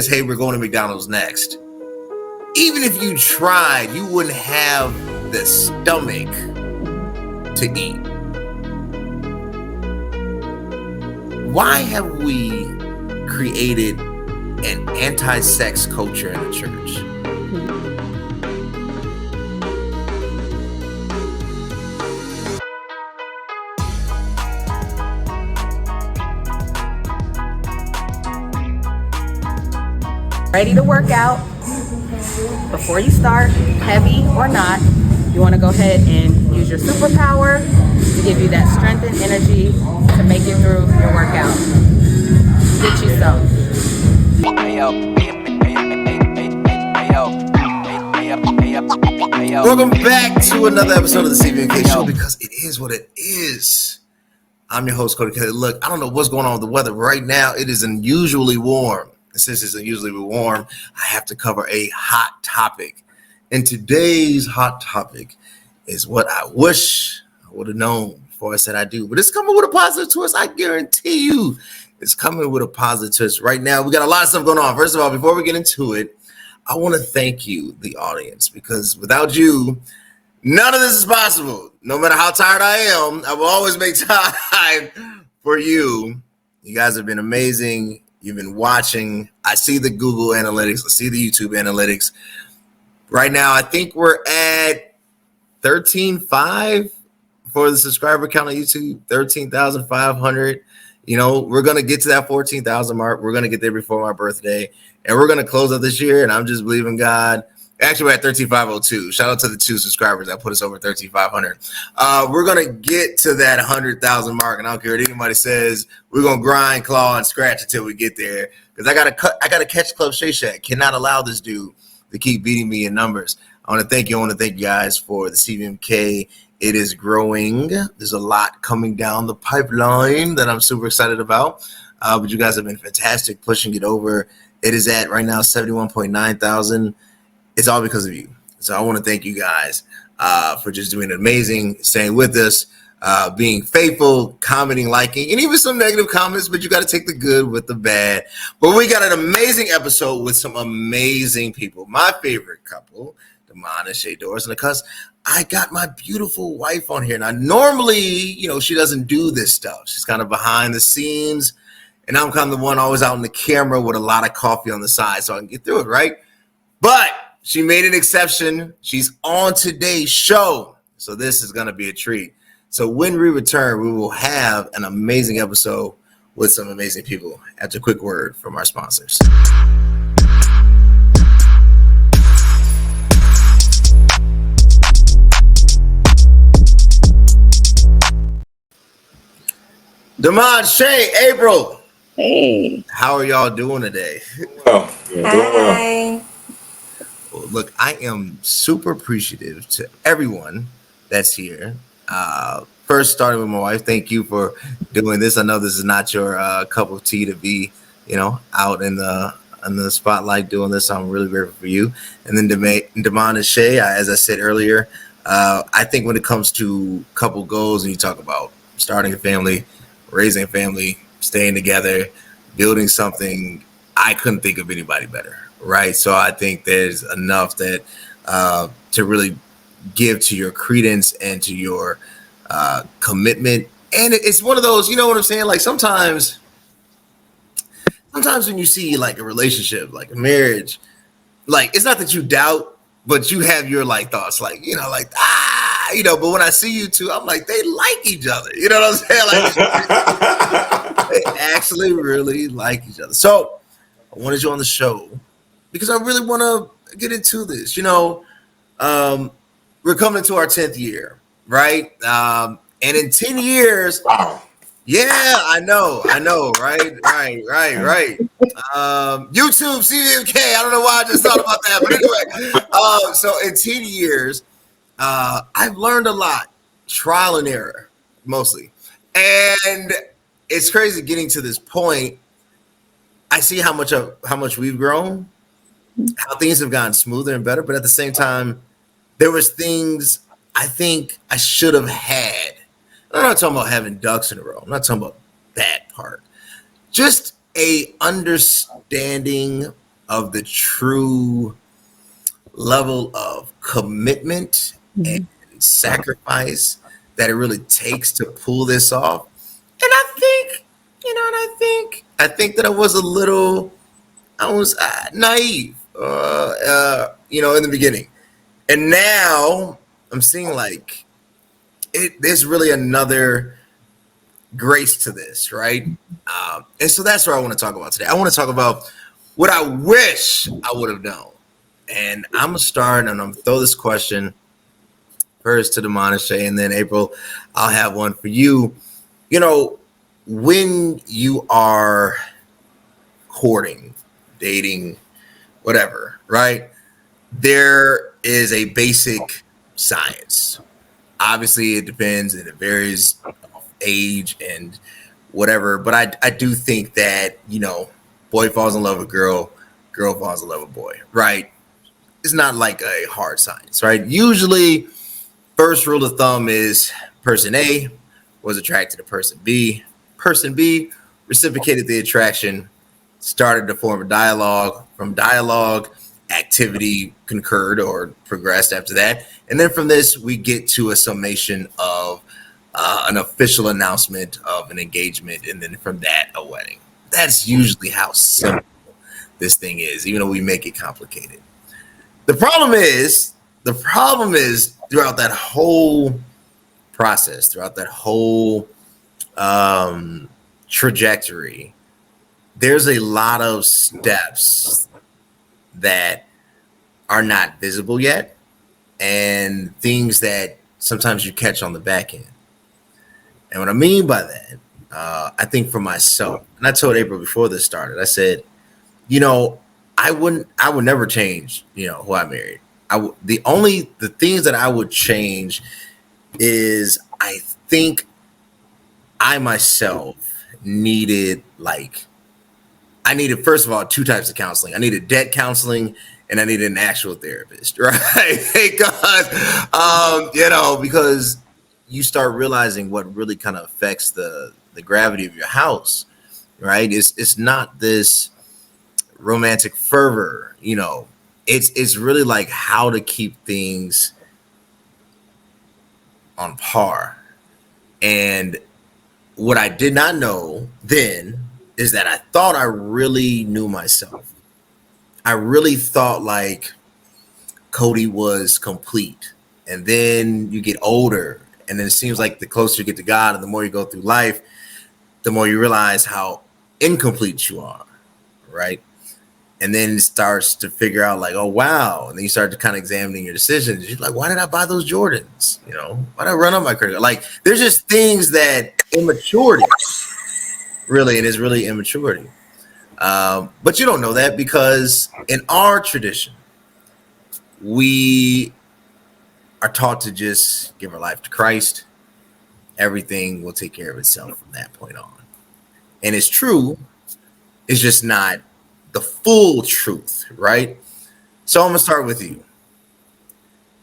hey, we're going to McDonald's next. Even if you tried, you wouldn't have the stomach to eat. Why have we created an anti-sex culture in the church? Ready to work out. Before you start, heavy or not, you want to go ahead and use your superpower to give you that strength and energy to make it through your workout. Get you some. Welcome back to another episode of the CVMK show, because it is what it is. I'm your host, Cody Kelly. Look, I don't know what's going on with the weather. Right now, it is unusually warm. And since it's unusually warm, I have to cover a hot topic. And today's hot topic is what I wish I would have known before I said I do. But it's coming with a positive twist. I guarantee you it's coming with a positive twist. Right now, we got a lot of stuff going on. First of all, before we get into it, I want to thank you, the audience, because without you, none of this is possible. No matter how tired I am, I will always make time for you. You guys have been amazing. You've been watching. I see the Google analytics. I see the YouTube analytics. Right now, I think we're at 13.5 for the subscriber count on YouTube, 13,500. You know, we're going to get to that 14,000 mark. We're going to get there before my birthday. And we're going to close out this year. And I'm just believing God. Actually, we're at 13,502. Shout out to the 2 subscribers that put us over 13,500. We're going to get to that 100,000 mark. And I don't care what anybody says. We're going to grind, claw, and scratch until we get there. Because I got to catch Club Shay Shack. Cannot allow this dude to keep beating me in numbers. I want to thank you. I want to thank you guys for the CVMK. It is growing. There's a lot coming down the pipeline that I'm super excited about. But you guys have been fantastic pushing it over. It is at right now 71.9 thousand. It's all because of you. So I want to thank you guys for just doing amazing, staying with us, being faithful, commenting, liking, and even some negative comments, but you got to take the good with the bad. But we got an amazing episode with some amazing people. My favorite couple, Demmond and Demmond Dorris, and because I got my beautiful wife on here. Now, normally, you know, she doesn't do this stuff. She's kind of behind the scenes, and I'm kind of the one always out on the camera with a lot of coffee on the side so I can get through it, right? But she made an exception. She's on today's show. So this is going to be a treat. So when we return, we will have an amazing episode with some amazing people. After a quick word from our sponsors. Demmond, Shay, April. Hey. How are y'all doing today? Well, doing well. Well, look, I am super appreciative to everyone that's here. First, starting with my wife, thank you for doing this. I know this is not your cup of tea to be, you know, out in the spotlight doing this. I'm really grateful for you. And then Demmond and Shay, as I said earlier, I think when it comes to couple goals and you talk about starting a family, raising a family, staying together, building something, I couldn't think of anybody better, right? So I think there's enough that to really give to your credence and to your commitment. And it's one of those, you know what I'm saying? Like sometimes when you see like a relationship, like a marriage, like it's not that you doubt, but you have your like thoughts, like, you know, like, you know, but when I see you two, I'm like, they like each other. You know what I'm saying? Like, they actually really like each other. So I wanted you on the show because I really want to get into this. You know, we're coming to our 10th year, right? And in 10 years, Wow. Yeah, I know, right. YouTube, CVMK, I don't know why I just thought about that, but anyway. So in 10 years, I've learned a lot, trial and error, mostly. And it's crazy getting to this point. I see how much we've grown, how things have gotten smoother and better, but at the same time, there was things I think I should have had. I'm not talking about having ducks in a row. I'm not talking about that part. Just a understanding of the true level of commitment and sacrifice that it really takes to pull this off. And I think, I think that I was naive, in the beginning. And now I'm seeing like there's really another grace to this, right? And so that's what I want to talk about today. I want to talk about what I wish I would have known. And I'm going to start and I'm going to throw this question first to Demonisha, and then April, I'll have one for you. When you are courting, dating, whatever, right? There is a basic science. Obviously, it depends and it varies age and whatever. But I do think that, boy falls in love with girl, girl falls in love with boy, right? It's not like a hard science, right? Usually, first rule of thumb is person A was attracted to person B. Person B reciprocated the attraction, started to form a dialogue. From dialogue, activity concurred or progressed after that. And then from this, we get to a summation of an official announcement of an engagement. And then from that, a wedding. That's usually how simple this thing is, even though we make it complicated. The problem is throughout that whole process, throughout that whole trajectory, there's a lot of steps that are not visible yet, and things that sometimes you catch on the back end. And what I mean by that, I think for myself, and I told April before this started, I said, I would never change, who I married. The things that I would change is I think I myself needed first of all, two types of counseling. I needed debt counseling and I needed an actual therapist, right? Thank God. Because you start realizing what really kind of affects the gravity of your house, right? It's not this romantic fervor, it's really like how to keep things on par. And what I did not know then is that I thought I really knew myself. I really thought like Cody was complete. And then you get older, and then it seems like the closer you get to God and the more you go through life, the more you realize how incomplete you are, right? And then it starts to figure out like, oh, wow. And then you start to kind of examining your decisions. You're like, why did I buy those Jordans? Why did I run up my credit? Like, there's just things that immaturity, really, it is really immaturity. But you don't know that because in our tradition, we are taught to just give our life to Christ. Everything will take care of itself from that point on. And it's true. It's just not the full truth, right? So I'm going to start with you.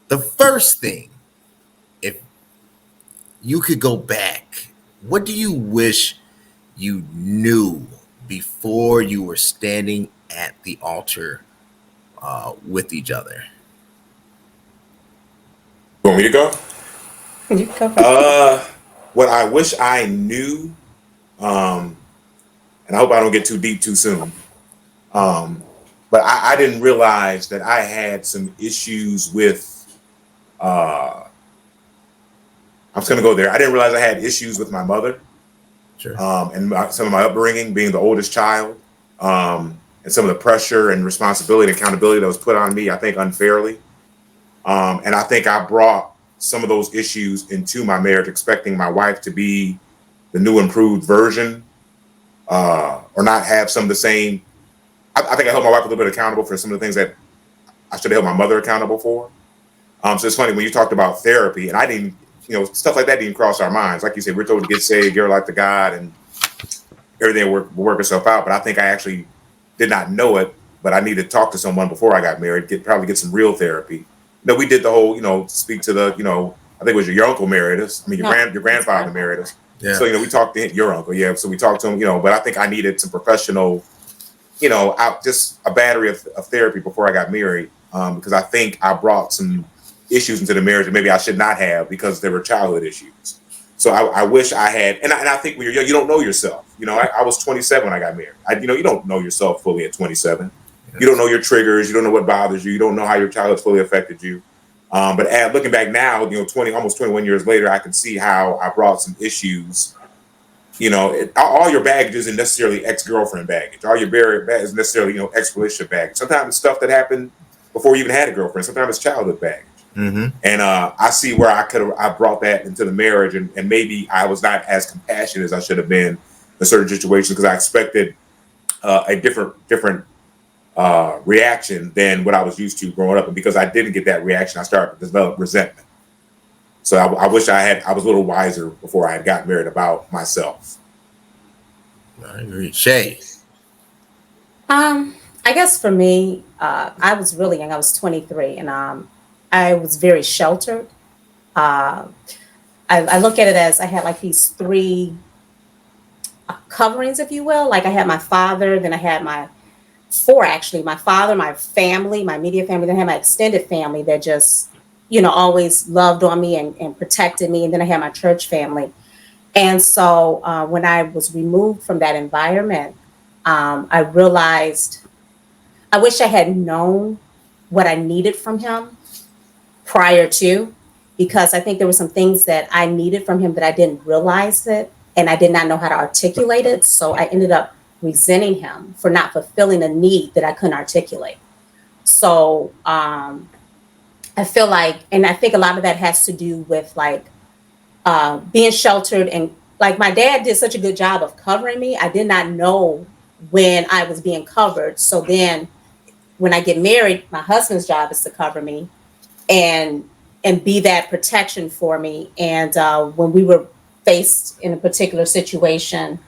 The first thing, if you could go back, what do you wish you knew before you were standing at the altar with each other? You want me to go? You go. What I wish I knew, and I hope I don't get too deep too soon, but I didn't realize that I had some issues with, I'm just going to go there. I didn't realize I had issues with my mother. Sure. And some of my upbringing, being the oldest child, and some of the pressure and responsibility and accountability that was put on me, I think unfairly. And I think I brought some of those issues into my marriage, expecting my wife to be the new improved version, or not have some of the same. I think I held my wife a little bit accountable for some of the things that I should have held my mother accountable for. So it's funny when you talked about therapy, and I didn't, stuff like that didn't cross our minds. Like you said, we're told to get saved, get our life to God, and everything will work itself out. But I think I actually did not know it, but I needed to talk to someone before I got married, probably get some real therapy. We did the whole, speak to the, I think it was your uncle married us. I mean, your grandfather married us. Yeah. So, we talked to your uncle. Yeah. So we talked to him, but I think I needed some professional out just a battery of therapy before I got married, because I think I brought some issues into the marriage that maybe I should not have because there were childhood issues. So I wish I had, and I think when you're young, you don't know yourself. I was 27 when I got married. You don't know yourself fully at 27. Yes. You don't know your triggers. You don't know what bothers you. You don't know how your childhood fully affected you. But looking back now, almost 21 years later, I can see how I brought some issues. All your baggage isn't necessarily ex-girlfriend baggage. All your baggage isn't necessarily, ex-relationship baggage. Sometimes it's stuff that happened before you even had a girlfriend. Sometimes it's childhood baggage. Mm-hmm. And I see where I brought that into the marriage, and maybe I was not as compassionate as I should have been in certain situations because I expected a different reaction than what I was used to growing up. And because I didn't get that reaction, I started to develop resentment. So I wish I was a little wiser before I had gotten married about myself. I agree. Shay. I guess for me, I was really young. I was 23, and I was very sheltered. I look at it as I had like these three coverings, if you will. Like I had my father, then I had my father, my family, my immediate family, then I had my extended family that just, always loved on me and protected me. And then I had my church family. And so when I was removed from that environment, I realized I wish I had known what I needed from him prior to, because I think there were some things that I needed from him that I didn't realize it, and I did not know how to articulate it. So I ended up resenting him for not fulfilling a need that I couldn't articulate. So I feel like, and I think a lot of that has to do with like being sheltered, and like my dad did such a good job of covering me. I did not know when I was being covered. So then when I get married, my husband's job is to cover me and be that protection for me. And when we were faced in a particular situation,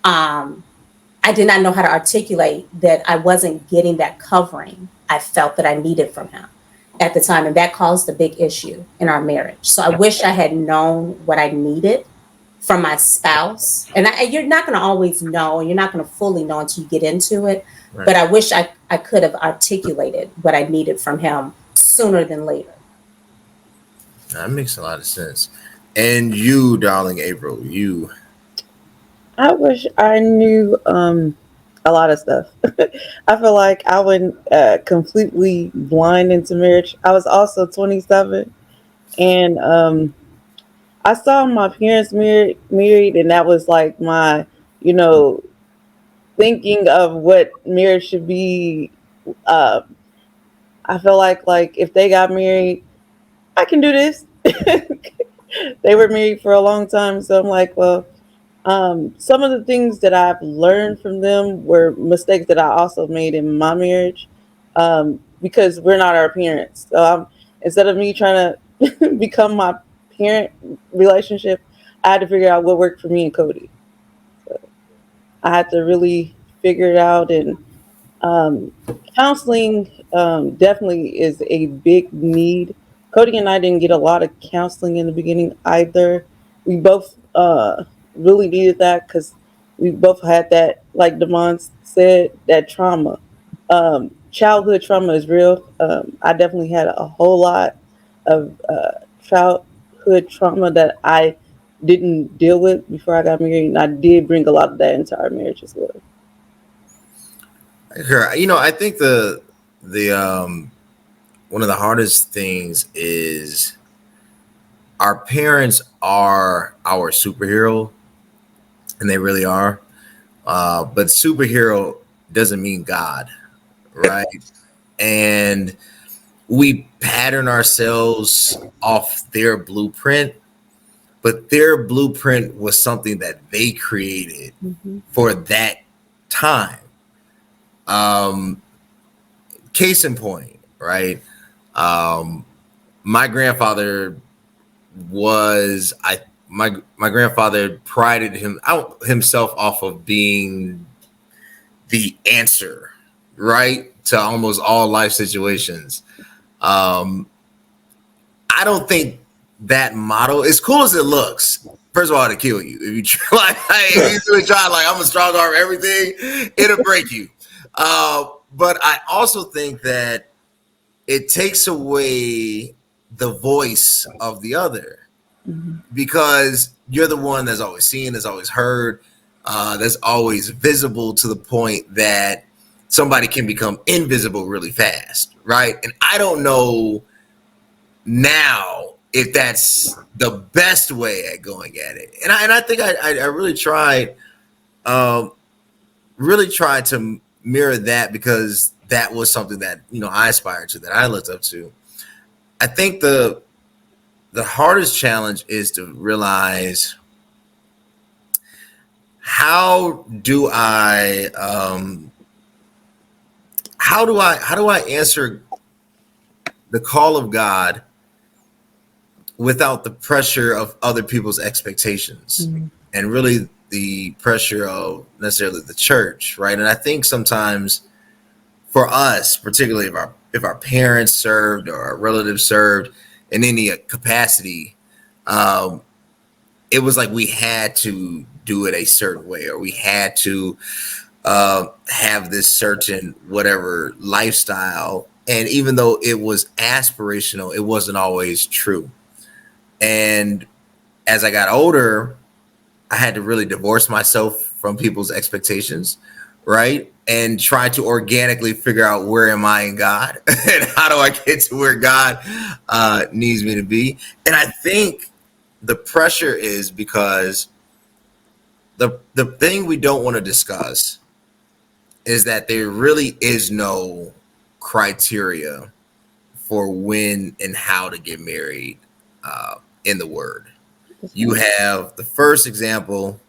I did not know how to articulate that I wasn't getting that covering I felt that I needed from him at the time. And that caused a big issue in our marriage. So I wish I had known what I needed from my spouse. And you're not going to always know, you're not going to fully know until you get into it. Right. But I wish I could have articulated what I needed from him sooner than later. That makes a lot of sense. And you, darling April, you. I wish I knew a lot of stuff. I feel like I went completely blind into marriage. I was also 27, and I saw my parents married, and that was like my, thinking of what marriage should be. I feel like if they got married, I can do this. They were married for a long time, so I'm like, well, some of the things that I've learned from them were mistakes that I also made in my marriage, because we're not our parents. So instead of me trying to become my parent relationship, I had to figure out what worked for me and Cody. So I had to really figure it out, and counseling definitely is a big need. Cody and I didn't get a lot of counseling in the beginning either. We both really needed that because we both had that, like Demmond said, that trauma. Childhood trauma is real. I definitely had a whole lot of childhood trauma that I didn't deal with before I got married, and I did bring a lot of that into our marriage as well. I think the one of the hardest things is our parents are our superhero, and they really are. But superhero doesn't mean God, right? And we pattern ourselves off their blueprint, but their blueprint was something that they created for that time. Case in point, right? My grandfather was my grandfather prided himself off of being the answer, right, to almost all life situations. I don't think that motto, as cool as it looks, first of all, it'll kill you if you try. If you try like I'm a strong arm everything, it'll break you. But I also think that it takes away the voice of the other, because you're the one that's always seen, that's always heard, that's always visible, to the point that somebody can become invisible really fast, right? And I don't know now if that's the best way at going at it. And I think I really tried to mirror that, because that was something that, you know, I aspired to, that I looked up to. I think the hardest challenge is to realize, how do I answer the call of God without the pressure of other people's expectations, and really the pressure of necessarily the church, right? And I think sometimes for us, particularly if our parents served or our relatives served in any capacity, it was like we had to do it a certain way, or we had to have this certain whatever lifestyle. And even though it was aspirational, it wasn't always true. And as I got older, I had to really divorce myself from people's expectations, right? And try to organically figure out, where am I in God and how do I get to where God needs me to be. And I think the pressure is because the thing we don't want to discuss is that there really is no criteria for when and how to get married in the Word. You have the first example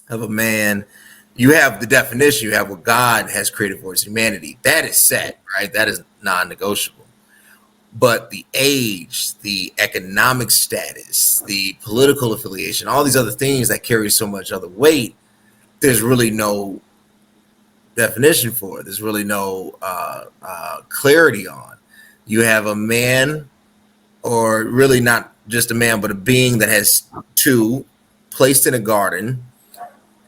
of a man. You have the definition. You have what God has created for his humanity. That is set, right? That is non-negotiable. But the age, the economic status, the political affiliation, all these other things that carry so much other weight, there's really no definition for it. There's really no clarity on. You have a man, or really not just a man, but a being that has two, placed in a garden,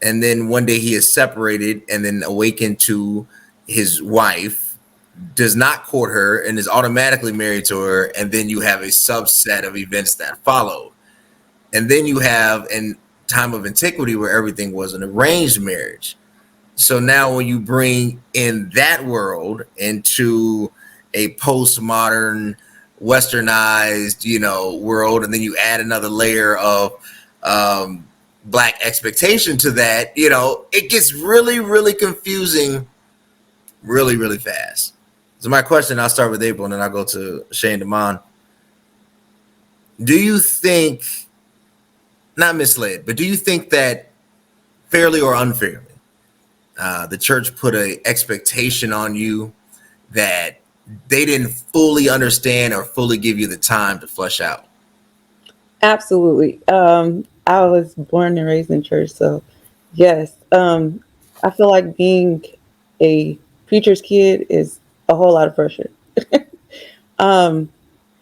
and then one day he is separated and then awakened to his wife, does not court her, and is automatically married to her. And then you have a subset of events that follow. And then you have a time of antiquity where everything was an arranged marriage. So now when you bring in that world into a postmodern, westernized, world, and then you add another layer of Black expectation to that, it gets really, really confusing really, really fast. So my question, I'll start with April and then I'll go to Shane Demmond. Do you think, not misled, but do you think that fairly or unfairly, the church put an expectation on you that they didn't fully understand or fully give you the time to flesh out? Absolutely. I was born and raised in church, so yes. I feel like being a preacher's kid is a whole lot of pressure.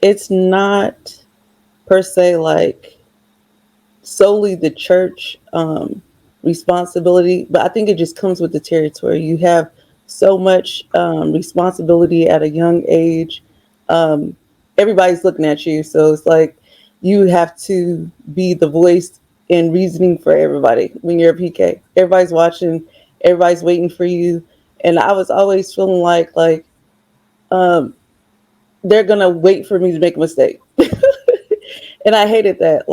It's not per se like solely the church responsibility, but I think it just comes with the territory. You have so much responsibility at a young age. Everybody's looking at you, so it's like you have to be the voice and reasoning for everybody when you're a PK. Everybody's watching, everybody's waiting for you. And I was always feeling like they're gonna wait for me to make a mistake. And I hated that.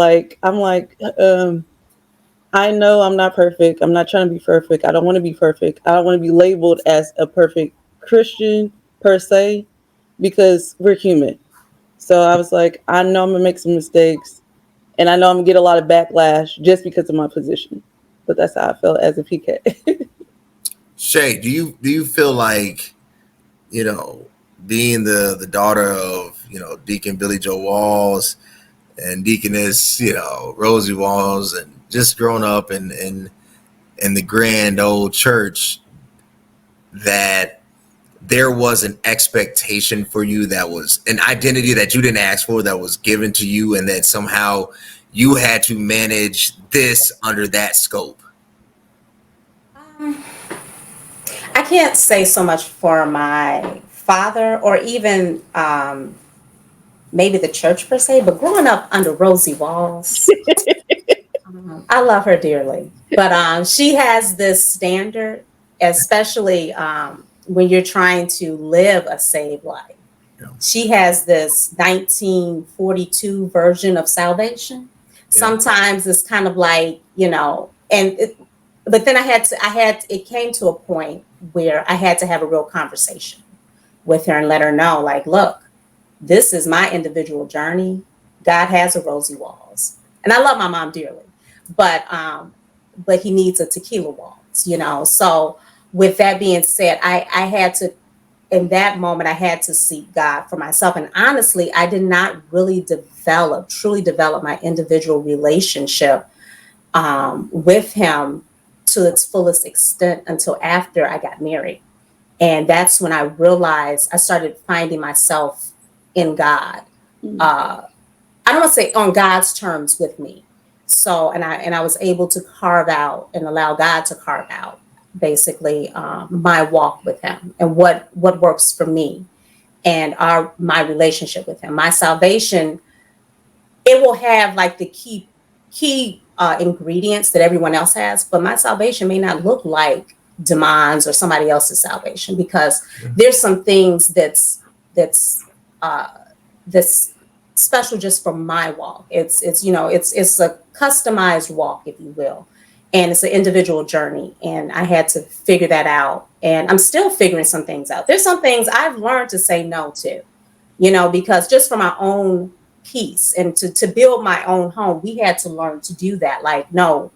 I'm like, I know I'm not perfect. I'm not trying to be perfect. I don't want to be perfect. I don't want to be labeled as a perfect Christian per se, because we're human. So I was like, I know I'm gonna make some mistakes, and I know I'm gonna get a lot of backlash just because of my position. But that's how I felt as a PK. Shay, do you feel like, being the daughter of, Deacon Billy Joe Walls and Deaconess, Rosie Walls, and just growing up in the grand old church, that there was an expectation for you, that was an identity that you didn't ask for, that was given to you, and that somehow you had to manage this under that scope? I can't say so much for my father or even maybe the church per se, but growing up under Rosie Walls, I love her dearly. But she has this standard, especially when you're trying to live a saved life. Yeah. She has this 1942 version of salvation. Sometimes it's kind of like, but then it came to a point where I had to have a real conversation with her and let her know, like, look, this is my individual journey. God has a Rosie Walls. And I love my mom dearly, but he needs a Tequilla Walls, So with that being said, I had to, in that moment, I had to seek God for myself. And honestly, I did not really truly develop my individual relationship with him to its fullest extent until after I got married. And that's when I realized I started finding myself in God. I don't want to say on God's terms with me. So, and I was able to carve out and allow God to carve out basically my walk with him and what works for me and my relationship with him. My salvation, it will have like the key ingredients that everyone else has, but my salvation may not look like Demmond's or somebody else's salvation, because there's some things that's special just for my walk. It's a customized walk, if you will, and it's an individual journey. And I had to figure that out, and I'm still figuring some things out. There's some things I've learned to say no to, because just for my own peace and to build my own home, we had to learn to do that. Like, no,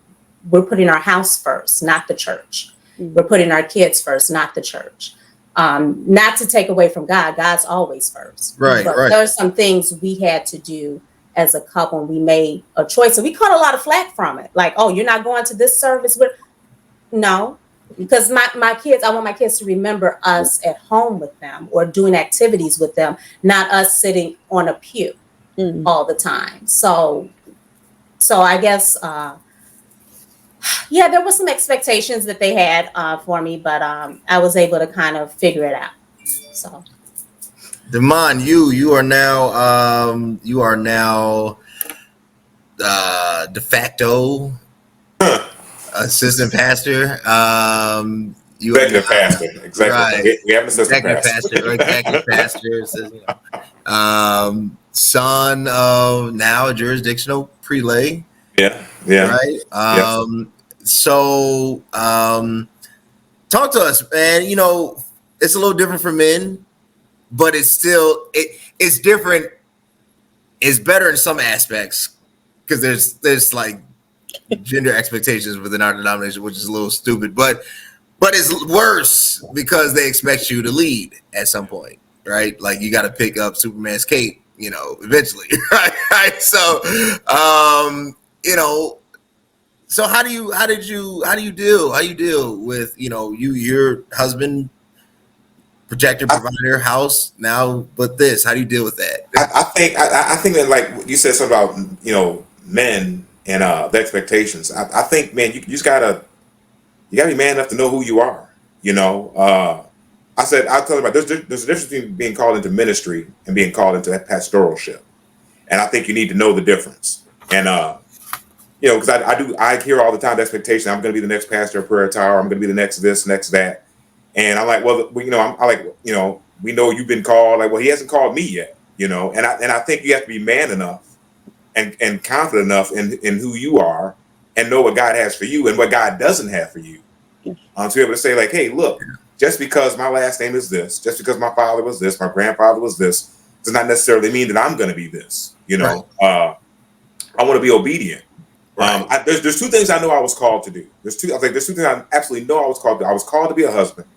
we're putting our house first, not the church. We're putting our kids first, not the church. Not to take away from God. God's always first. Right. There's some things we had to do as a couple, and we made a choice. And we caught a lot of flack from it. Like, oh, you're not going to this service? No, because my kids, I want my kids to remember us at home with them or doing activities with them, not us sitting on a pew all the time. So I guess, there was some expectations that they had for me, but I was able to kind of figure it out. So, Demmond, you are now de facto assistant pastor. Executive pastor, exactly. Right. We have an assistant pastor. Executive pastor. Son of now a jurisdictional prelate. Yeah. Right. So talk to us, man. It's a little different for men, but it's still it's different. It's better in some aspects because there's like gender expectations within our denomination, which is a little stupid, but it's worse because they expect you to lead at some point, right? Like you got to pick up Superman's cape, eventually, right? So, so how do you deal with your husband, protector, provider, house now, but this, how do you deal with that? I think that, like you said something about men and the expectations. I think, man, you just gotta be man enough to know who you are. I'll tell you about there's a difference between being called into ministry and being called into pastoralship, and I think you need to know the difference. And because I hear all the time the expectation, I'm going to be the next pastor of Prayer Tower, I'm going to be the next this, next that, and I'm like, well, we know you've been called. Like, well, he hasn't called me yet, and I think you have to be man enough and confident enough in who you are and know what God has for you and what God doesn't have for you, to be able to say, like, hey, look, just because my last name is this, just because my father was this, my grandfather was this, does not necessarily mean that I'm going to be this. Right. I want to be obedient. Right. There's two things I know I was called to do. There's two things I absolutely know I was called to do. I was called to be a husband,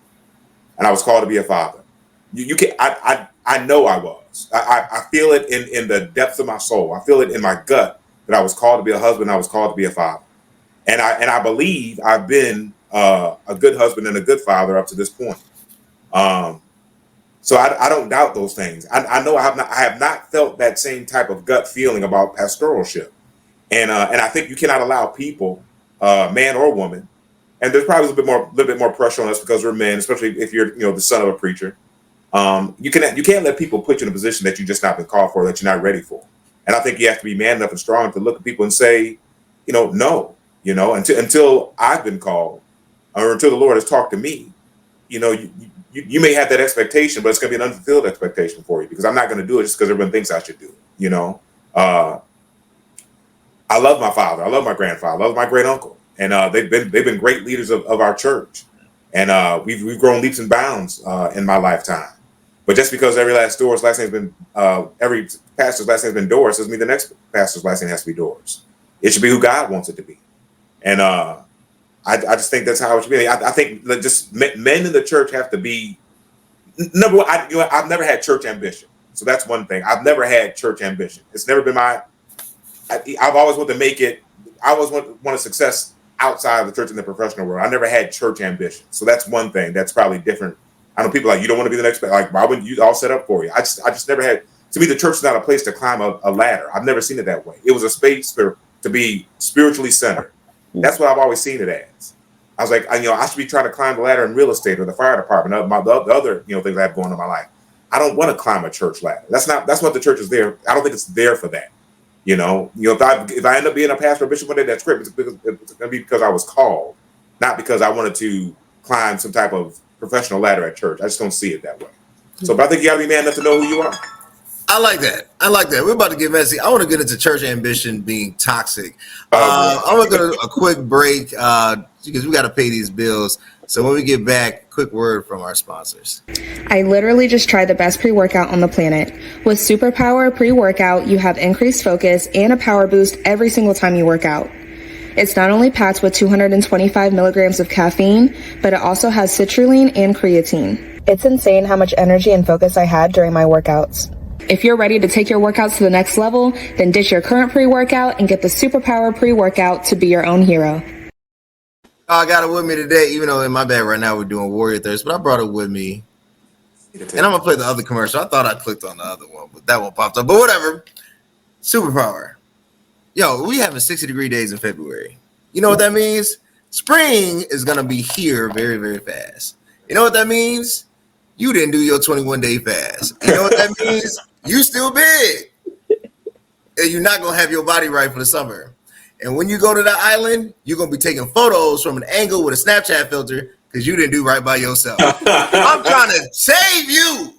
and I was called to be a father. I know I was. I feel it in the depths of my soul. I feel it in my gut that I was called to be a husband. I was called to be a father, and I believe I've been a good husband and a good father up to this point. So I don't doubt those things. I know I have not felt that same type of gut feeling about pastoralship. And I think you cannot allow people, man or woman, and there's probably a little bit more pressure on us because we're men, especially if you're, the son of a preacher. You can't let people put you in a position that you've just not been called for, that you're not ready for. And I think you have to be man enough and strong to look at people and say, no, until I've been called, or until the Lord has talked to me, you may have that expectation, but it's going to be an unfulfilled expectation for you, because I'm not going to do it just because everyone thinks I should do it. I love my father, I love my grandfather, I love my great uncle, and they've been great leaders of our church, and we've grown leaps and bounds in my lifetime. But just because every pastor's last name's been Dorris doesn't mean the next pastor's last name has to be Dorris. It should be who God wants it to be, and I just think that's how it should be. I think that just men in the church have to be number one. I've never had church ambition, so that's one thing. I've never had church ambition. It's never been I've always wanted to make it. I always wanted success outside of the church in the professional world. I never had church ambition, so that's one thing that's probably different. I know people like, you don't want to be the next, like, why wouldn't you all set up for you? I just never had. To me, the church is not a place to climb a ladder. I've never seen it that way. It was a space to be spiritually centered. That's what I've always seen it as. I was like, I should be trying to climb the ladder in real estate or the fire department, the other things I have going on in my life. I don't want to climb a church ladder. That's what the church is there. I don't think it's there for that. If I end up being a pastor or bishop one day, that's great. It's going to be because I was called, not because I wanted to climb some type of professional ladder at church. I just don't see it that way. So, but I think you got to be man enough to know who you are. I like that. We're about to get messy. I want to get into church ambition being toxic. I'm going to go to a quick break because we got to pay these bills. So when we get back, quick word from our sponsors. I literally just tried the best pre-workout on the planet. With Superpower pre-workout, you have increased focus and a power boost every single time you work out. It's not only packed with 225 milligrams of caffeine, but it also has citrulline and creatine. It's insane how much energy and focus I had during my workouts. If you're ready to take your workouts to the next level, then ditch your current pre-workout and get the Superpower pre-workout to be your own hero. I got it with me today, even though in my bag right now we're doing Warrior Thirst, but I brought it with me. And I'm going to play the other commercial. I thought I clicked on the other one, but that one popped up. But whatever. Superpower. Yo, we having 60-degree days in February. You know what that means? Spring is going to be here very, very fast. You know what that means? You didn't do your 21-day fast. You know what that means? You still big. And you're not going to have your body right for the summer. And when you go to the island, you're going to be taking photos from an angle with a Snapchat filter because you didn't do right by yourself. I'm trying to save you.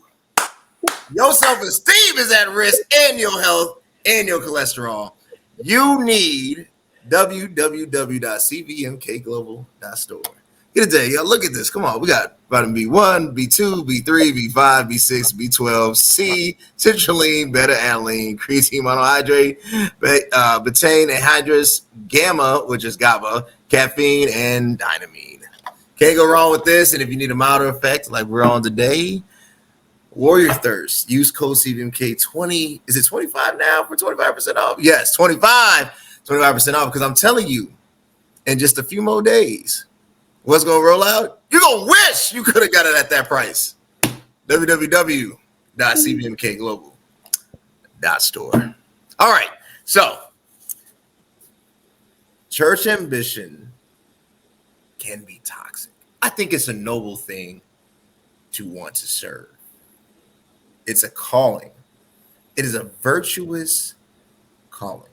Your self-esteem is at risk, and your health and your cholesterol. You need www.cvmkglobal.store. Get a day, yo. Look at this. Come on. We got vitamin B1, B2, B3, B5, B6, B12, C, citrulline, beta-alanine, creatine monohydrate, betaine, anhydrous, gamma, which is GABA, caffeine, and dynamine. Can't go wrong with this. And if you need a milder effect like we're on today, Warrior Thirst. Use code CVMK20. Is it 25 now for 25% off? Yes, 25% off, because I'm telling you, in just a few more days, what's going to roll out? You're going to wish you could have got it at that price. www.cvmkglobal.store. All right. So, church ambition can be toxic. I think it's a noble thing to want to serve. It's a calling. It is a virtuous calling.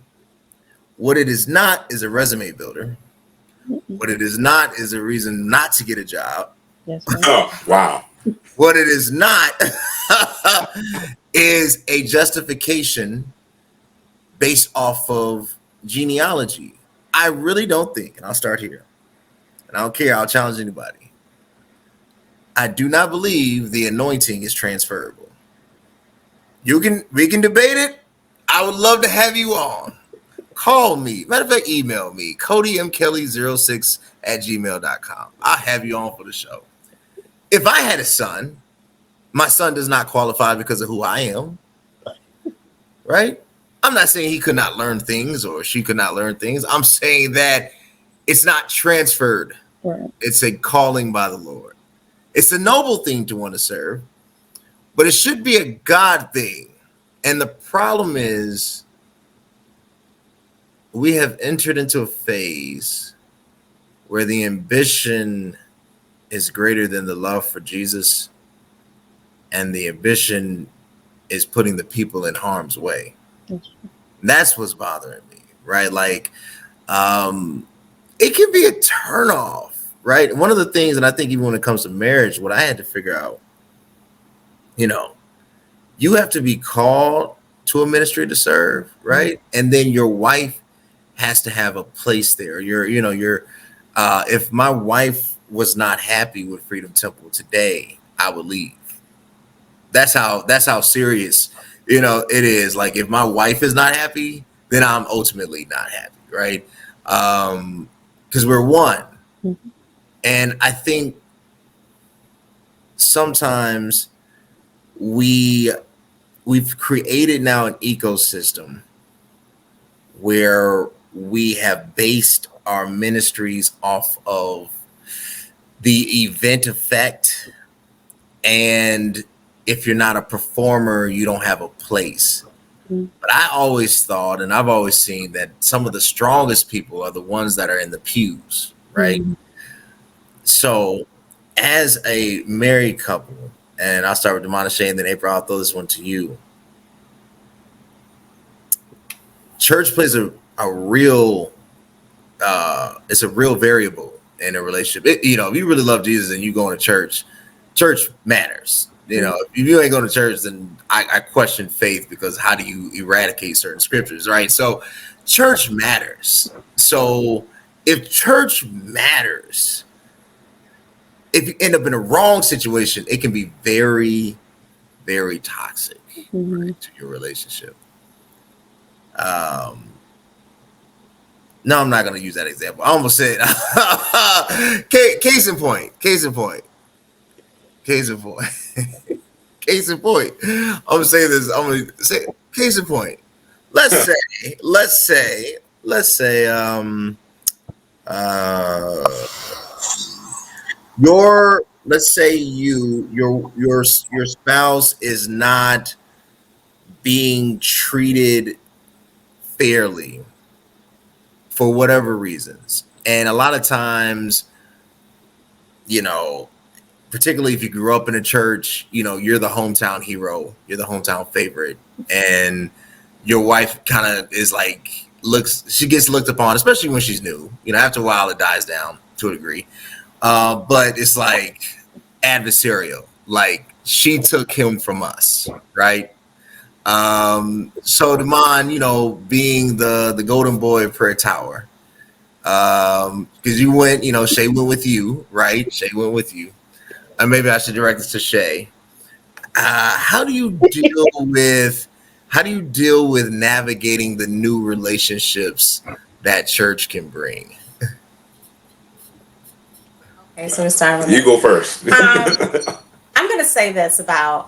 What it is not is a resume builder. What it is not is a reason not to get a job. Yes, Oh, wow. What it is not is a justification based off of genealogy. I really don't think, and I'll start here, and I don't care, I'll challenge anybody. I do not believe the anointing is transferable. We can debate it. I would love to have you on. Call me. Matter of fact, email me, CodyMKelly06@gmail.com. I'll have you on for the show. If I had a son, my son does not qualify because of who I am, right? I'm not saying he could not learn things or she could not learn things. I'm saying that it's not transferred. Right. It's a calling by the Lord. It's a noble thing to want to serve, but it should be a God thing. And the problem is we have entered into a phase where the ambition is greater than the love for Jesus, and the ambition is putting the people in harm's way. That's what's bothering me, right? Like, it can be a turnoff, right? One of the things, and I think even when it comes to marriage, what I had to figure out, you have to be called to a ministry to serve, right? And then your wife has to have a place there. If my wife was not happy with Freedom Temple today, I would leave. That's how serious, it is. Like, if my wife is not happy, then I'm ultimately not happy, right? Because we're one. Mm-hmm. And I think sometimes we've created now an ecosystem where we have based our ministries off of the event effect, and if you're not a performer, you don't have a place. Mm-hmm. But I always thought, and I've always seen, that some of the strongest people are the ones that are in the pews, right? Mm-hmm. So as a married couple, and I'll start with Demmond, Shay, and then April, I'll throw this one to you. Church plays a real it's a real variable in a relationship. If you really love Jesus and you going to church matters. If you ain't going to church, then I question faith, because how do you eradicate certain scriptures, right? So church matters. So if church matters, if you end up in a wrong situation, it can be very, very toxic, right, to your relationship. No, I'm not going to use that example. I almost said case in point. I'm going to say this. I'm going to say case in point. Let's say your spouse is not being treated fairly for whatever reasons. And a lot of times, particularly if you grew up in a church, you're the hometown hero, you're the hometown favorite, and your wife kind of is like, she gets looked upon, especially when she's new. After a while it dies down to a degree. But it's like adversarial, like she took him from us, right? So Demmond, being the golden boy of Prayer Tower, because you went, Shay went with you, right? Shay went with you. And maybe I should direct this to Shay. How do you deal with navigating the new relationships that church can bring? Okay, so we're starting with you. Go first. I'm going to say this about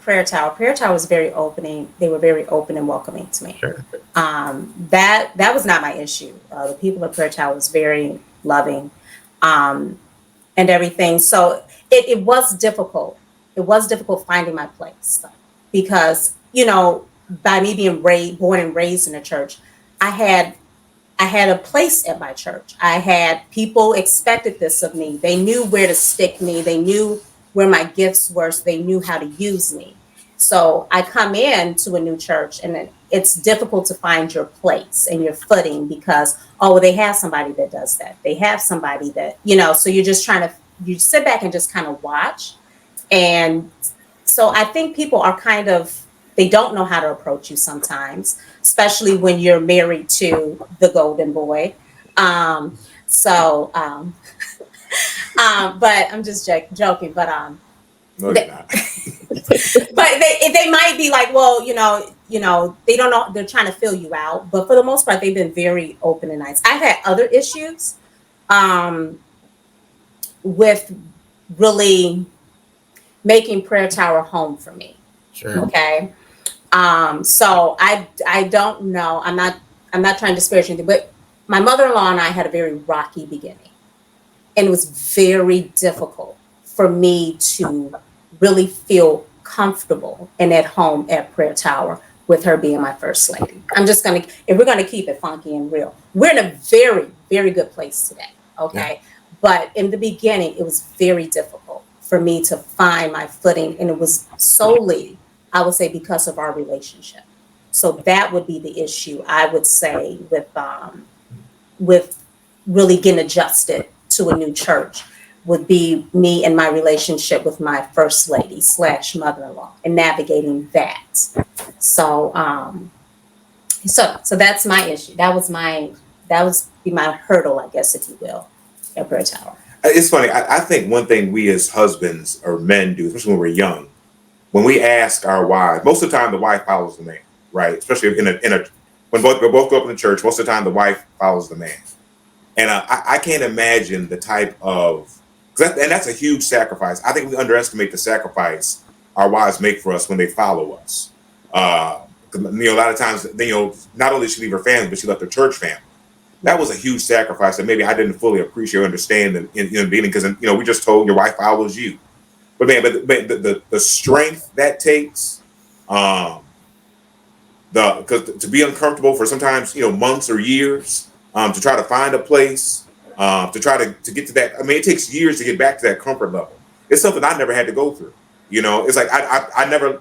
Prayer Tower. Prayer Tower was very opening. They were very open and welcoming to me. Sure. That was not my issue. The people at Prayer Tower was very loving, and everything. So it was difficult. It was difficult finding my place, because by me being born and raised in a church, I had a place at my church. I had people expected this of me. They knew where to stick me. They knew where my gifts were, so they knew how to use me. So I come in to a new church, and it's difficult to find your place and your footing, because, they have somebody that does that. They have somebody that, so you're just you sit back and just kind of watch. And so I think people are they don't know how to approach you sometimes, especially when you're married to the golden boy. But I'm just joking. But no, you're not. But they might be like, well, they don't know. They're trying to fill you out. But for the most part, they've been very open and nice. I've had other issues with really making Prayer Tower home for me. Sure. Okay. So I don't know. I'm not trying to disparage anything, but my mother-in-law and I had a very rocky beginning. And it was very difficult for me to really feel comfortable and at home at Prayer Tower with her being my first lady. If we're going to keep it funky and real, we're in a very, very good place today. Okay. But in the beginning, it was very difficult for me to find my footing. And it was solely, I would say, because of our relationship. So that would be the issue, I would say, with really getting adjusted to a new church, would be me and my relationship with my first lady / mother-in-law and navigating that. So so that's my issue. That was be my hurdle, I guess, if you will, at Prayer Tower. It's funny. I think one thing we as husbands or men do, especially when we're young, when we ask our wives, most of the time the wife follows the man, right? Especially when both go up in the church, most of the time the wife follows the man. And I can't imagine the type of, and that's a huge sacrifice. I think we underestimate the sacrifice our wives make for us when they follow us. A lot of times, not only did she leave her family, but she left her church family. That was a huge sacrifice that maybe I didn't fully appreciate or understand in the beginning, because we just told your wife follows you. But man, the strength that takes, because to be uncomfortable for sometimes months or years, to try to find a place, to try to get to that. I mean, it takes years to get back to that comfort level. It's something I never had to go through. It's like I never,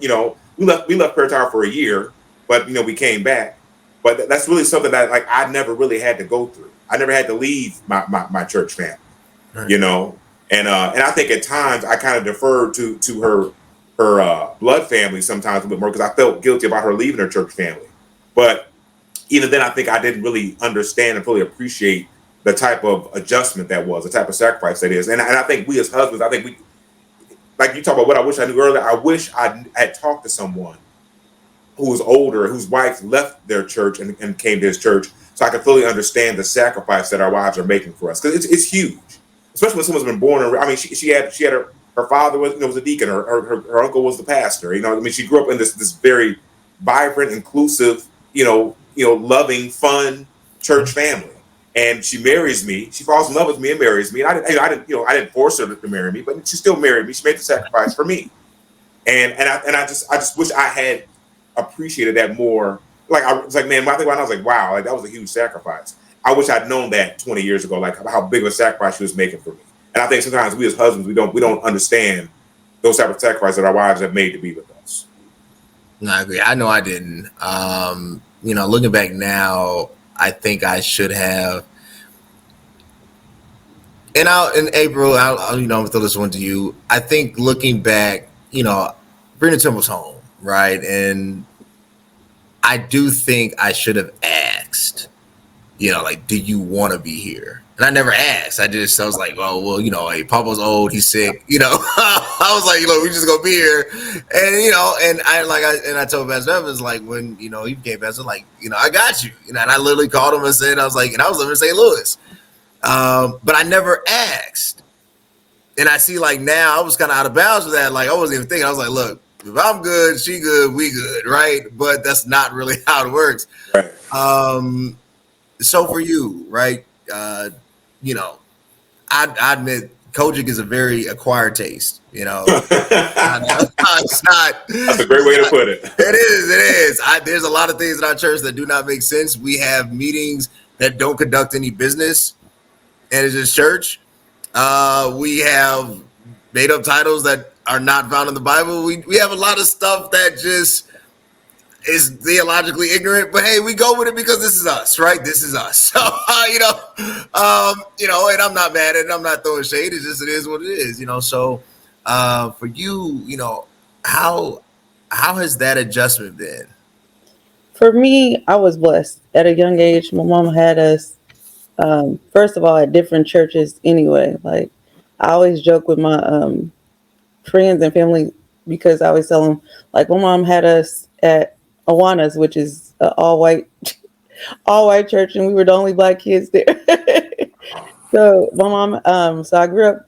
we left Prayer Tower for a year, but we came back. But that's really something that I never really had to go through. I never had to leave my church family, right. And I think at times I kind of deferred to her blood family sometimes a bit more, because I felt guilty about her leaving her church family. But even then, I think I didn't really understand and fully appreciate the type of adjustment that was, the type of sacrifice that is. And I think we as husbands, I think we, like you talk about what I wish I knew earlier, I wish I had talked to someone who was older, whose wife left their church and came to his church, so I could fully understand the sacrifice that our wives are making for us. Because it's huge, especially when someone's been born. I mean, she had her father was a deacon, her uncle was the pastor. She grew up in this very vibrant, inclusive, loving, fun church family. And she marries me. She falls in love with me and marries me. And I didn't force her to marry me, but she still married me. She made the sacrifice for me. And I just wish I had appreciated that more. Man, when I think about it, I was like, wow, that was a huge sacrifice. I wish I'd known that 20 years ago, how big of a sacrifice she was making for me. And I think sometimes we as husbands, we don't understand those type of sacrifices that our wives have made to be with us. No, I agree. I know I didn't. Looking back now, I think I should have. And April, I'm gonna throw this one to you. I think looking back, Brenda Timble's home, right? And I do think I should have asked, do you want to be here? And I never asked. I was like, well, hey, Papa's old, he's sick, I was like, we just gonna be here. And I told Pastor Evans, when, he became pastor, I got you, and I literally called him and said, I was living in St. Louis. But I never asked. And I see now I was kind of out of bounds with that. I wasn't even thinking. I was like, look, if I'm good, she good, we good, right? But that's not really how it works. Right. So for you, right? I admit Kojic is a very acquired taste. It's not. That's a great way to put it. It is. There's a lot of things in our church that do not make sense. We have meetings that don't conduct any business, and it's just church. We have made up titles that are not found in the Bible. We have a lot of stuff that just is theologically ignorant, but hey, we go with it because this is us, right? This is us. So, and I'm not mad at it. I'm not throwing shade. It's just, it is what it is, So, for you, how has that adjustment been? For me, I was blessed at a young age. My mom had us, first of all, at different churches anyway. I always joke with my friends and family, because I always tell them, my mom had us at Awana's, which is an all white church, and we were the only Black kids there. So my mom, so I grew up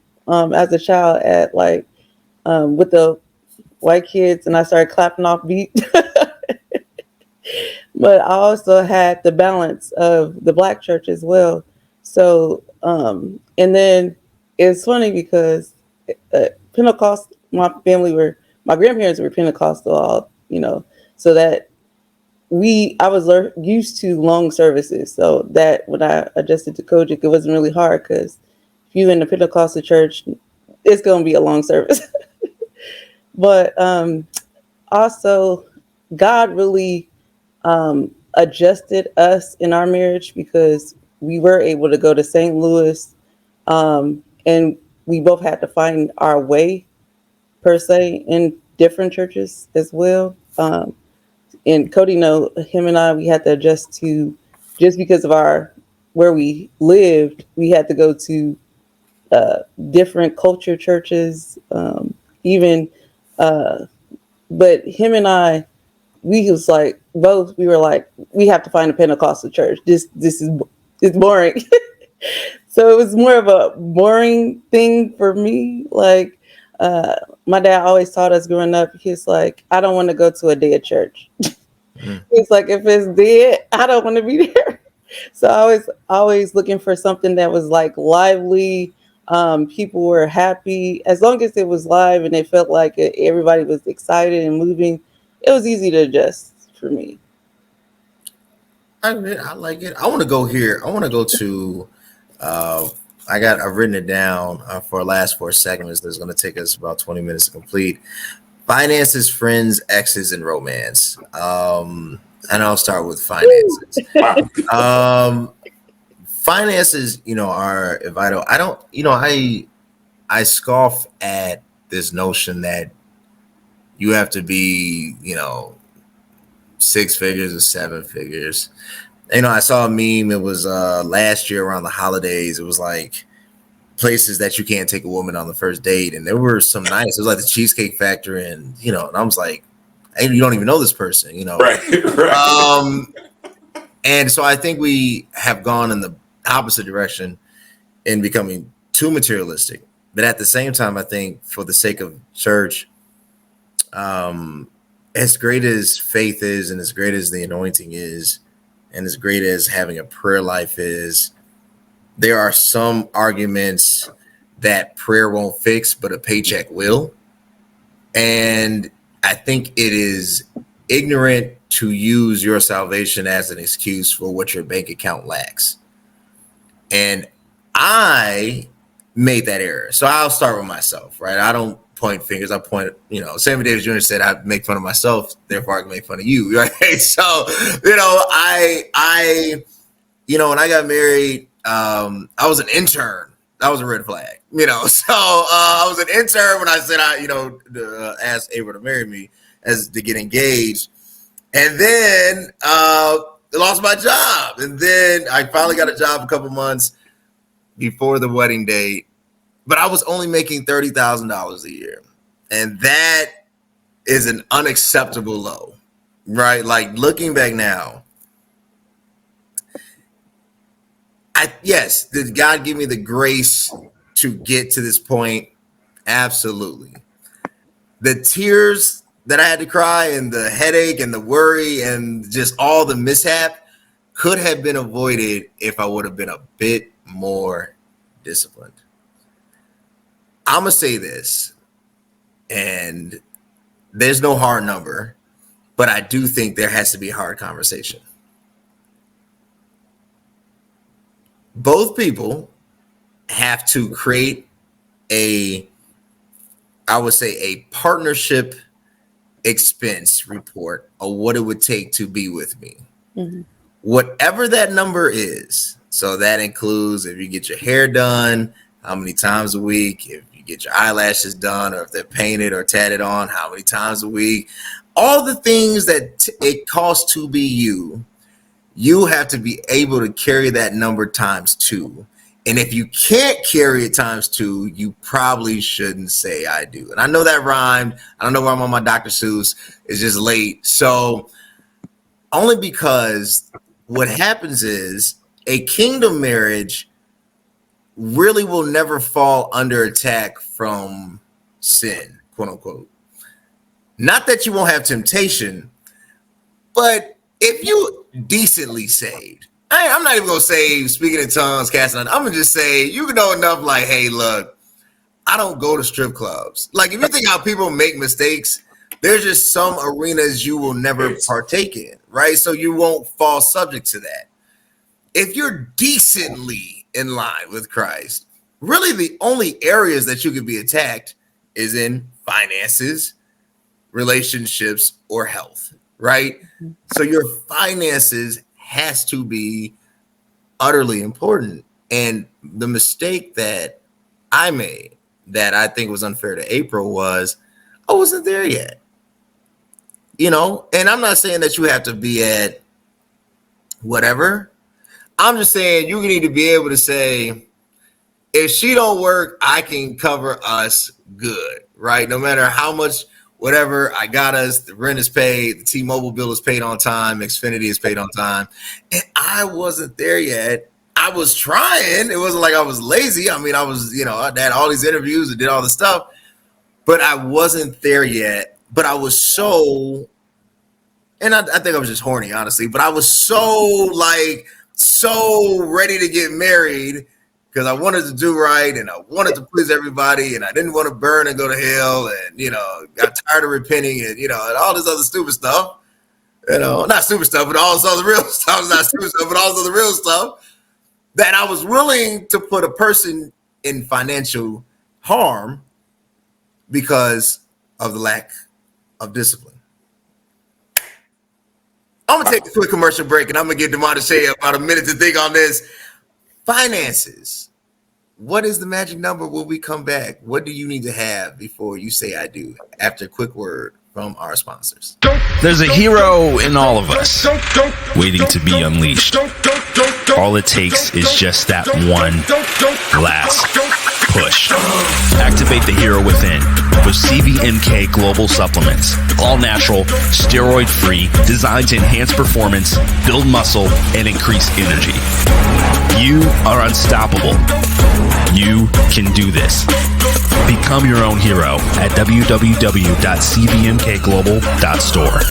as a child at with the white kids, and I started clapping off beat. But I also had the balance of the Black church as well. So, and then it's funny because Pentecost, my grandparents were Pentecostal, so that I was used to long services, so that when I adjusted to Kojic, it wasn't really hard because if you're in the Pentecostal church, it's going to be a long service. But also, God really adjusted us in our marriage because we were able to go to St. Louis, and we both had to find our way per se in different churches as well. And Cody, him and I, we had to adjust to, just because of where we lived, we had to go to different culture churches, even. But him and I, we were like, we have to find a Pentecostal church. It's boring. So it was more of a boring thing for me. Like, my dad always taught us growing up, he's like, I don't want to go to a dead church. He's like, if it's dead, I don't want to be there. So I was always looking for something that was like lively. People were happy. As long as it was live and they felt like everybody was excited and moving, it was easy to adjust for me. I like it. I want to go here. I want to go to, I've written it down for our last 4 segments. That's going to take us about 20 minutes to complete. Finances, friends, exes, and romance. And I'll start with finances. Finances, are vital. I don't, I scoff at this notion that you have to be, 6 figures or 7 figures. I saw a meme. It was last year around the holidays. It was like places that you can't take a woman on the first date, and there were some nice. It was like the Cheesecake Factory, and and I was like, hey, you don't even know this person, Right. And so I think we have gone in the opposite direction in becoming too materialistic. But at the same time, I think for the sake of church, as great as faith is, and as great as the anointing is, and as great as having a prayer life is, there are some arguments that prayer won't fix, but a paycheck will. And I think it is ignorant to use your salvation as an excuse for what your bank account lacks. And I made that error. So I'll start with myself, right? I don't point fingers. I point, Sammy Davis Jr. said, I make fun of myself, therefore I can make fun of you, right? So, I when I got married, I was an intern. That was a red flag, So I was an intern when I said asked Ava to marry me as to get engaged, and then I lost my job, and then I finally got a job a couple months before the wedding date, but I was only making $30,000 a year, and that is an unacceptable low, right? Like, looking back now. Yes, did God give me the grace to get to this point? Absolutely. The tears that I had to cry, and the headache and the worry and just all the mishap could have been avoided if I would have been a bit more disciplined. I'm going to say this, and there's no hard number, but I do think there has to be a hard conversation. Both people have to create a partnership expense report of what it would take to be with me. Mm-hmm. Whatever that number is. So that includes if you get your hair done, how many times a week, if you get your eyelashes done, or if they're painted or tatted on, how many times a week, all the things that it costs to be you. You have to be able to carry that number times 2. And if you can't carry it times 2, you probably shouldn't say I do. And I know that rhymed. I don't know why I'm on my Dr. Seuss. It's just late. So only because what happens is a kingdom marriage really will never fall under attack from sin, quote unquote. Not that you won't have temptation, but if you decently saved, I'm not even gonna say speaking in tongues, casting out. I'm gonna just say you know enough. Like, hey, look, I don't go to strip clubs. Like, if you think how people make mistakes, there's just some arenas you will never partake in, right? So you won't fall subject to that. If you're decently in line with Christ, really the only areas that you could be attacked is in finances, relationships, or health, right? So your finances has to be utterly important. And the mistake that I made that I think was unfair to April was I wasn't there yet. You know, and I'm not saying that you have to be at whatever. I'm just saying you need to be able to say, if she don't work, I can cover us good, right? No matter how much, whatever, I got us, the rent is paid, the T-Mobile bill is paid on time, Xfinity is paid on time. And I wasn't there yet. I was trying. It wasn't like I was lazy. I mean, I was, I had all these interviews and did all the stuff, but I wasn't there yet. But I was so, and I think I was just horny, honestly, but I was so ready to get married because I wanted to do right and I wanted to please everybody and I didn't want to burn and go to hell and, got tired of repenting and, and all this other stupid stuff, not stupid stuff, but all this other real stuff, not stupid stuff, but all this other real stuff that I was willing to put a person in financial harm because of the lack of discipline. I'm going to take a quick commercial break and I'm going to give Demmond Dorris about a minute to think on this. Finances. What is the magic number when we come back? What do you need to have before you say I do? After a quick word from our sponsors. There's a hero in all of us waiting to be unleashed. All it takes is just that one last push. Activate the hero within with CVMK Global Supplements. All natural, steroid-free, designed to enhance performance, build muscle, and increase energy. You are unstoppable. You can do this. Become your own hero at www.cvmkglobal.store.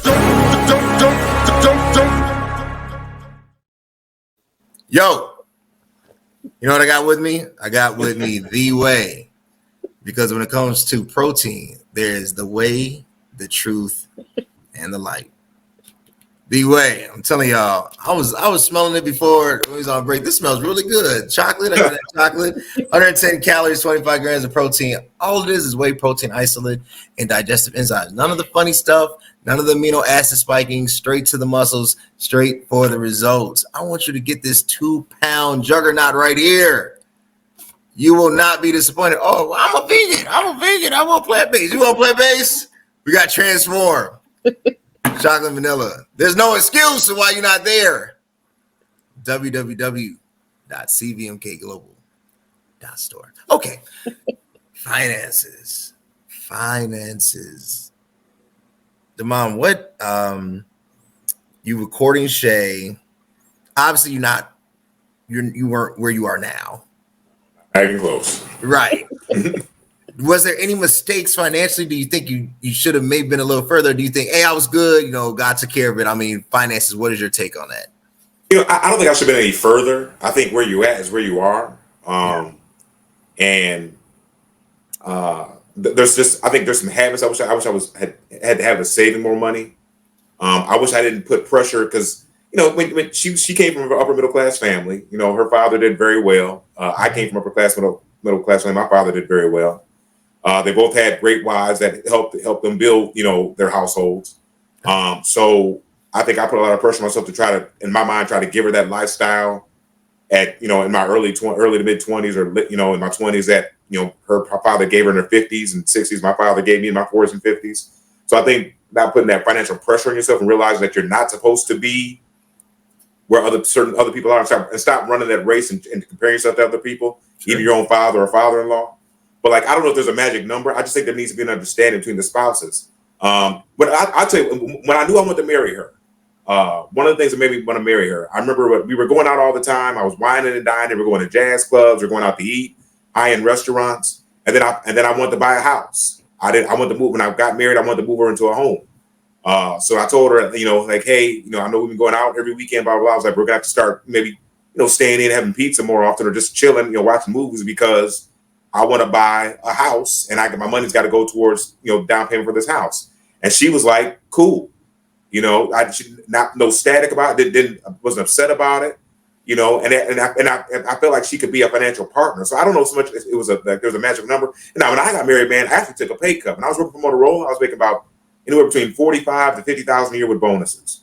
Yo, you know what I got with me? I got with me the way. Because when it comes to protein, there's the way, the truth, and the light. The way. I'm telling y'all, I was smelling it before we was on break. This smells really good. Chocolate, I got that chocolate. 110 calories, 25 grams of protein. All it is whey protein isolate and digestive enzymes. None of the funny stuff, none of the amino acid spiking, straight to the muscles, straight for the results. I want you to get this 2-pound juggernaut right here. You will not be disappointed. Oh, I'm a vegan. I want plant-based. You want plant-based? We got Transform. Chocolate vanilla. There's no excuse to why you're not there. www.cvmkglobal.store. Okay. Finances. Demmond, what you recording Shay? Obviously you weren't where you are now. Acting close. Right. Was there any mistakes financially? Do you think you should have maybe been a little further? Do you think, hey, I was good, God took care of it? I mean, finances, what is your take on that? I don't think I should have been any further. I think where you at is where you are. And there's just, I think there's some habits. I wish I had to have a saving more money. I wish I didn't put pressure because, when she came from an upper middle class family, her father did very well. I came from upper class, middle class family. My father did very well. They both had great wives that helped them build, their households. So I think I put a lot of pressure on myself to try to give her that lifestyle at, in my early to mid 20s or, in my 20s that, her father gave her in her 50s and 60s. My father gave me in my 40s and 50s. So I think not putting that financial pressure on yourself and realizing that you're not supposed to be where certain other people are and stop running that race and comparing yourself to other people, either your own father or father-in-law. But I don't know if there's a magic number. I just think there needs to be an understanding between the spouses. But I'll tell you, when I knew I wanted to marry her, one of the things that made me want to marry her, I remember we were going out all the time. I was whining and dining. We were going to jazz clubs. We were going out to eat, high-end restaurants. And then I wanted to buy a house. I wanted to move. When I got married, I wanted to move her into a home. So I told her, hey, I know we've been going out every weekend, blah, blah, blah. I was like, we're going to have to start maybe, staying in, having pizza more often or just chilling, watching movies because I want to buy a house and my money's got to go towards, down payment for this house. And she was like, cool. You know, she not no static about it, wasn't upset about it. You know, and I felt like she could be a financial partner. So I don't know so much. It was there was a magic number. And now when I got married, man, I actually took a pay cut. When I was working for Motorola, I was making about anywhere between $45,000 to $50,000 a year with bonuses.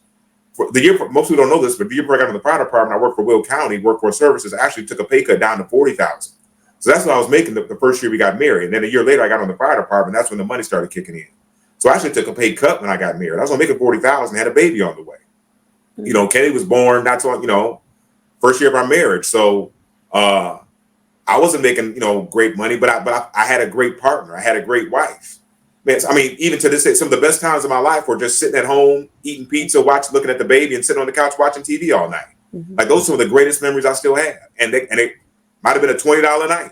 For the year, most people don't know this, but the year before I got into the fire department, I worked for Will County Workforce Services. I actually took a pay cut down to $40,000. So that's what I was making the first year we got married. And then a year later, I got on the fire department. That's when the money started kicking in. So I actually took a pay cut when I got married. I was only making $40,000, had a baby on the way. You know, Kenny was born. That's on, you know, first year of our marriage. So I wasn't making, you know, great money, but I had a great partner. I had a great wife. Man, I mean, even to this day, some of the best times of my life were just sitting at home, eating pizza, looking at the baby, and sitting on the couch watching TV all night. Mm-hmm. Like those are some of the greatest memories I still have. And it might have been a $20 night,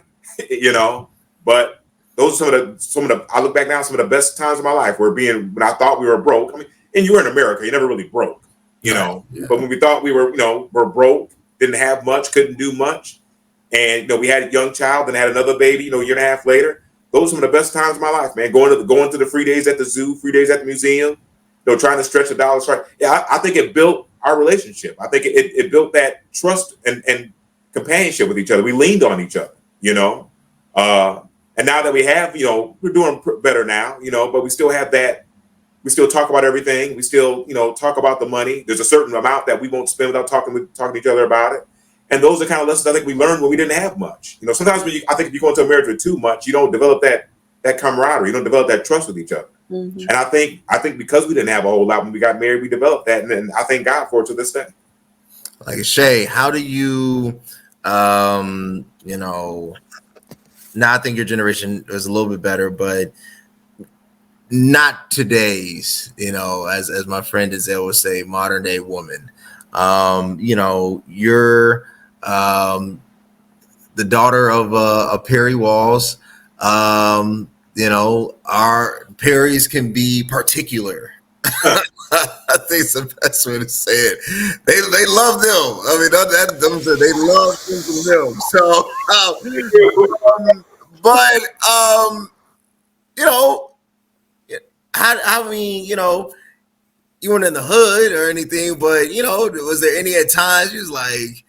you know, but those are some of the I look back now, some of the best times of my life were when I thought we were broke. I mean, and you were in America, you never really broke, you know, but when we thought we were, you know, we're broke, didn't have much, couldn't do much. And, you know, we had a young child and had another baby, you know, a year and a half later. Those are some of the best times of my life, man. Going to the free days at the zoo, free days at the museum, you know, trying to stretch the dollars. Yeah, I think it built our relationship. I think it built that trust and companionship with each other. We leaned on each other, you know. And now that we have, you know, we're doing better now, you know, but we still have that. We still talk about everything. We still, you know, talk about the money. There's a certain amount that we won't spend without talking to each other about it. And those are kind of lessons I think we learned when we didn't have much. You know, sometimes I think if you go into a marriage with too much, you don't develop that camaraderie. You don't develop that trust with each other. Mm-hmm. And I think because we didn't have a whole lot when we got married, we developed that. And I thank God for it to this day. Like Shay, how do you, you know, now I think your generation is a little bit better, but not today's, you know, as my friend Denzel would say, modern day woman. You know, you're the daughter of Perry Walls. You know, our Perrys can be particular. I think it's the best way to say it. They love them. I mean, they love them. So, but you know, I mean, you know, you weren't in the hood or anything, but you know, was there any at times you was like,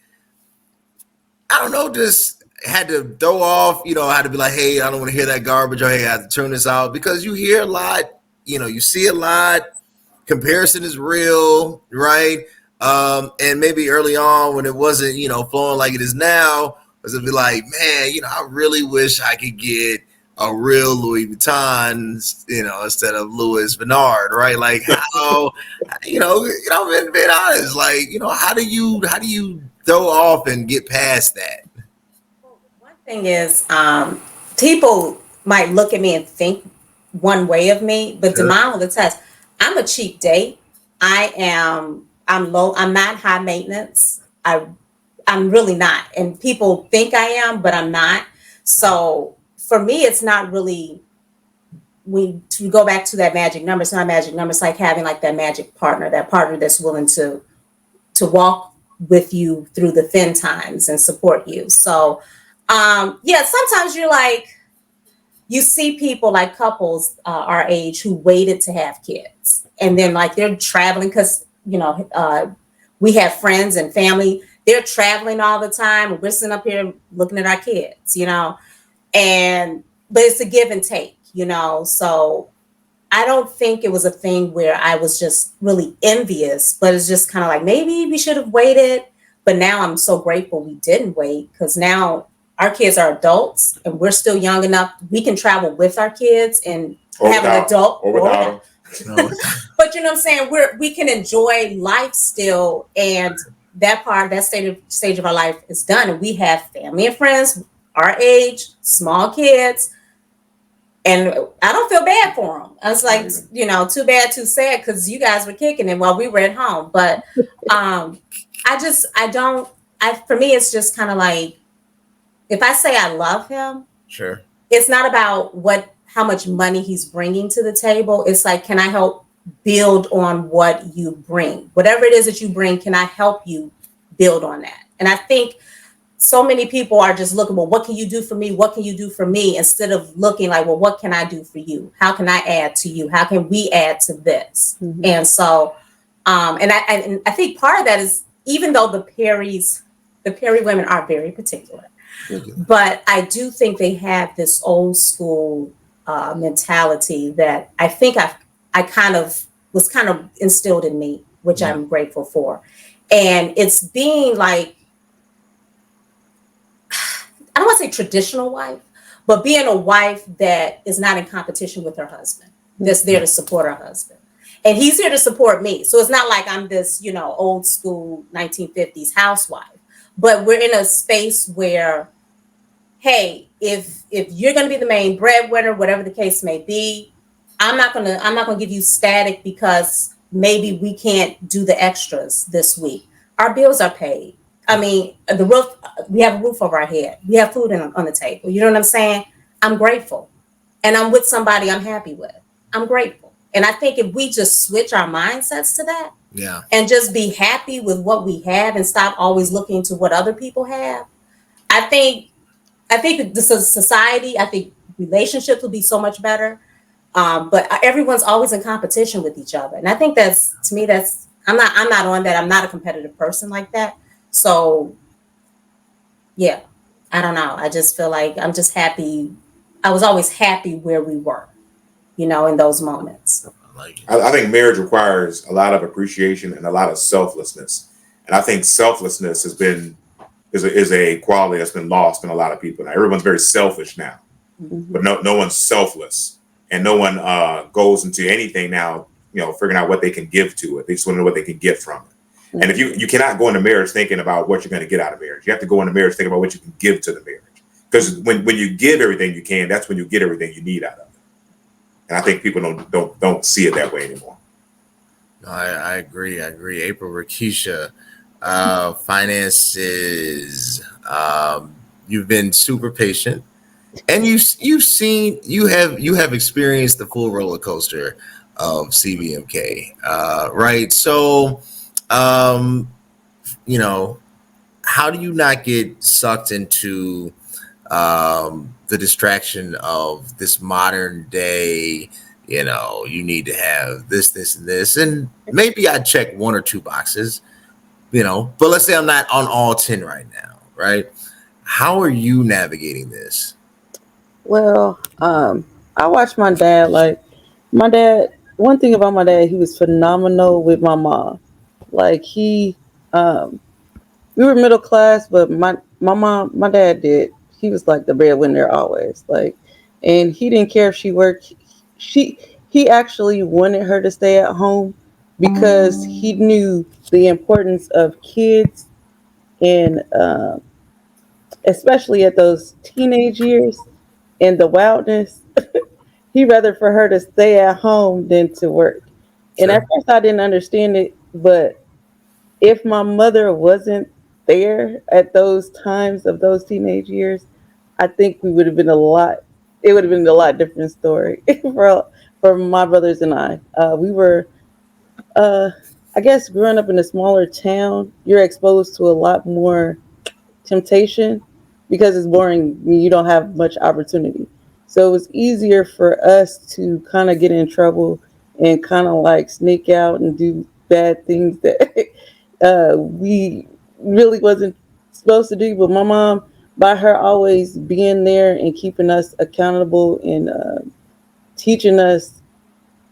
I don't know, just had to throw off, you know, had to be like, hey, I don't want to hear that garbage, or hey, I have to turn this out, because you hear a lot, you know, you see a lot. Comparison is real, right? And maybe early on when it wasn't, you know, flowing like it is now, was it be like, man, you know, I really wish I could get a real Louis Vuitton, you know, instead of Louis Vuitton, right? Like how, you know, being honest, like, you know, how do you throw off and get past that? One thing is, people might look at me and think one way of me, but Demmond will attest, I'm a cheap date. I'm low. I'm not high maintenance. I'm really not. And people think I am, but I'm not. So for me, it's not really, to go back to that magic number, it's not a magic number. It's like having like that magic partner, that partner that's willing to walk with you through the thin times and support you. So yeah, sometimes you're like, you see people like couples our age who waited to have kids, and then like they're traveling because, you know, we have friends and family. They're traveling all the time, and we're sitting up here looking at our kids, you know, but it's a give and take, you know. So I don't think it was a thing where I was just really envious, but it's just kind of like, maybe we should have waited. But now I'm so grateful we didn't wait, because now our kids are adults and we're still young enough. We can travel with our kids and have an adult. But you know what I'm saying? We can enjoy life still. And that stage of our life is done. And we have family and friends our age, small kids. And I don't feel bad for them. I was like, you know, too bad, too sad, because you guys were kicking it while we were at home. But for me, it's just kind of like, if I say I love him, sure, it's not about how much money he's bringing to the table. It's like, can I help build on what you bring? Whatever it is that you bring, can I help you build on that? And I think so many people are just looking, well, what can you do for me? What can you do for me? Instead of looking like, well, what can I do for you? How can I add to you? How can we add to this? Mhm. And so, and I think part of that is, even though the Perry women are very particular, but I do think they have this old school mentality that I think I kind of was kind of instilled in me, which I'm grateful for. And it's being like, I don't want to say traditional wife, but being a wife that is not in competition with her husband, that's there to support her husband. And he's here to support me. So it's not like I'm this, old school 1950s housewife, but we're in a space where, hey, if you're going to be the main breadwinner, whatever the case may be, I'm not going to give you static because maybe we can't do the extras this week. Our bills are paid. I mean, the roof, we have a roof over our head. We have food on the table. You know what I'm saying? I'm grateful. And I'm with somebody I'm happy with. I'm grateful. And I think if we just switch our mindsets to that, and just be happy with what we have and stop always looking to what other people have, I think this is society. I think relationships will be so much better. But everyone's always in competition with each other. And I think to me, I'm not on that. I'm not a competitive person like that. So, yeah, I don't know. I just feel like I'm just happy. I was always happy where we were, in those moments. I think marriage requires a lot of appreciation and a lot of selflessness. And I think selflessness is a quality that's been lost in a lot of people. Now, everyone's very selfish now, but no one's selfless. And no one goes into anything now, figuring out what they can give to it. They just want to know what they can get from it. And if you cannot go into marriage thinking about what you're going to get out of marriage. You have to go into marriage thinking about what you can give to the marriage. Because when you give everything you can, that's when you get everything you need out of it. And I think people don't see it that way anymore. No, I agree. April, Rakisha, finances. You've been super patient, and you have experienced the full roller coaster of CVMK, right? So, how do you not get sucked into the distraction of this modern day? You need to have this, and this, and maybe I check one or two boxes, but let's say I'm not on all 10 right now, right? How are you navigating this? Well, I watched my dad. One thing about my dad, he was phenomenal with my mom. Like we were middle class, but my dad he was like the breadwinner always. And he didn't care if she worked. He actually wanted her to stay at home because he knew the importance of kids, and especially at those teenage years and the wildness. He'd rather for her to stay at home than to work. And at first I didn't understand it, but if my mother wasn't there at those times of those teenage years, I think it would have been a lot different story for my brothers and I. We were, I guess, growing up in a smaller town, you're exposed to a lot more temptation because it's boring. You don't have much opportunity. So it was easier for us to kind of get in trouble and kind of like sneak out and do bad things that we really wasn't supposed to do. But my mom, by her always being there and keeping us accountable and teaching us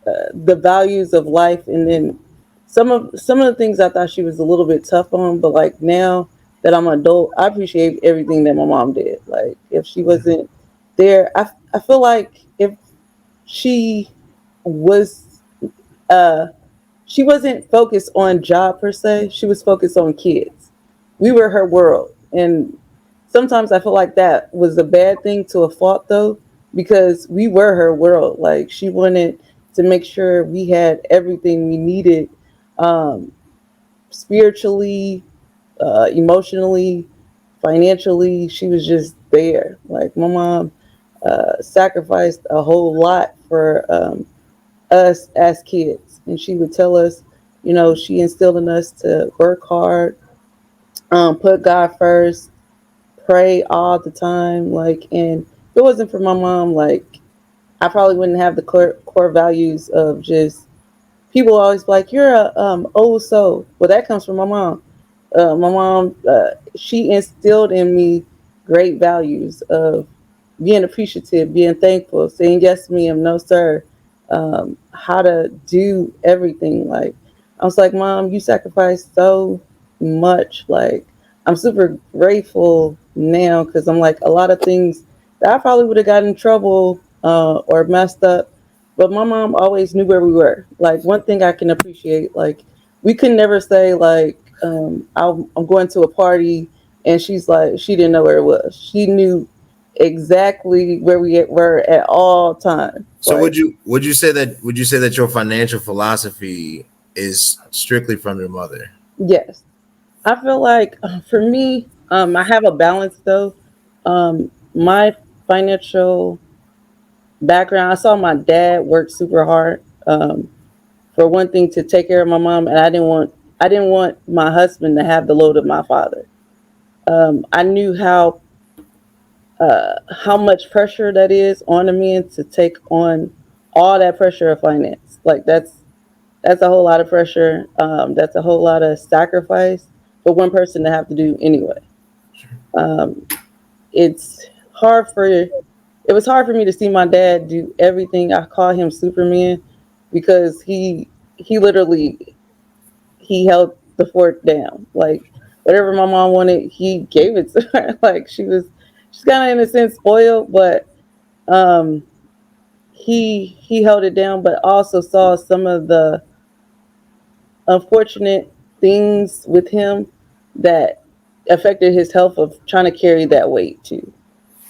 the values of life, and then some of the things I thought she was a little bit tough on, but like now that I'm an adult, I appreciate everything that my mom did. Like if she wasn't there, I feel like if she was she wasn't focused on job per se, she was focused on kids. We were her world. And sometimes I feel like that was a bad thing to a fault though, because we were her world. Like she wanted to make sure we had everything we needed, spiritually, emotionally, financially. She was just there. Like my mom sacrificed a whole lot for us as kids, and she would tell us, she instilled in us to work hard, put God first, pray all the time. Like, and if it wasn't for my mom, like, I probably wouldn't have the core values of just people always be like, you're a old soul. Well, that comes from my mom. She instilled in me great values of being appreciative, being thankful, saying yes to me and no sir, how to do everything. Like, I was like, Mom, you sacrificed so much. Like, I'm super grateful now because I'm like, a lot of things that I probably would have gotten in trouble or messed up, but my mom always knew where we were. Like, one thing I can appreciate, like, we could never say like, I'm going to a party and she's like, she didn't know where it was. She knew exactly where we were at all times. So Like, would you say that your financial philosophy is strictly from your mother? yes, I feel like for me, I have a balance though. My financial background, I saw my dad work super hard. For one thing, to take care of my mom, and I didn't want my husband to have the load of my father. I knew how much pressure that is on a man to take on all that pressure of finance. Like, that's a whole lot of pressure. That's a whole lot of sacrifice for one person to have to do anyway. Um, it's hard for it was hard for me to see my dad do everything. I call him Superman because he literally he held the fort down. Like, whatever my mom wanted, he gave it to her. Like, she's kind of in a sense spoiled, but um, he held it down, but also saw some of the unfortunate things with him that affected his health of trying to carry that weight too.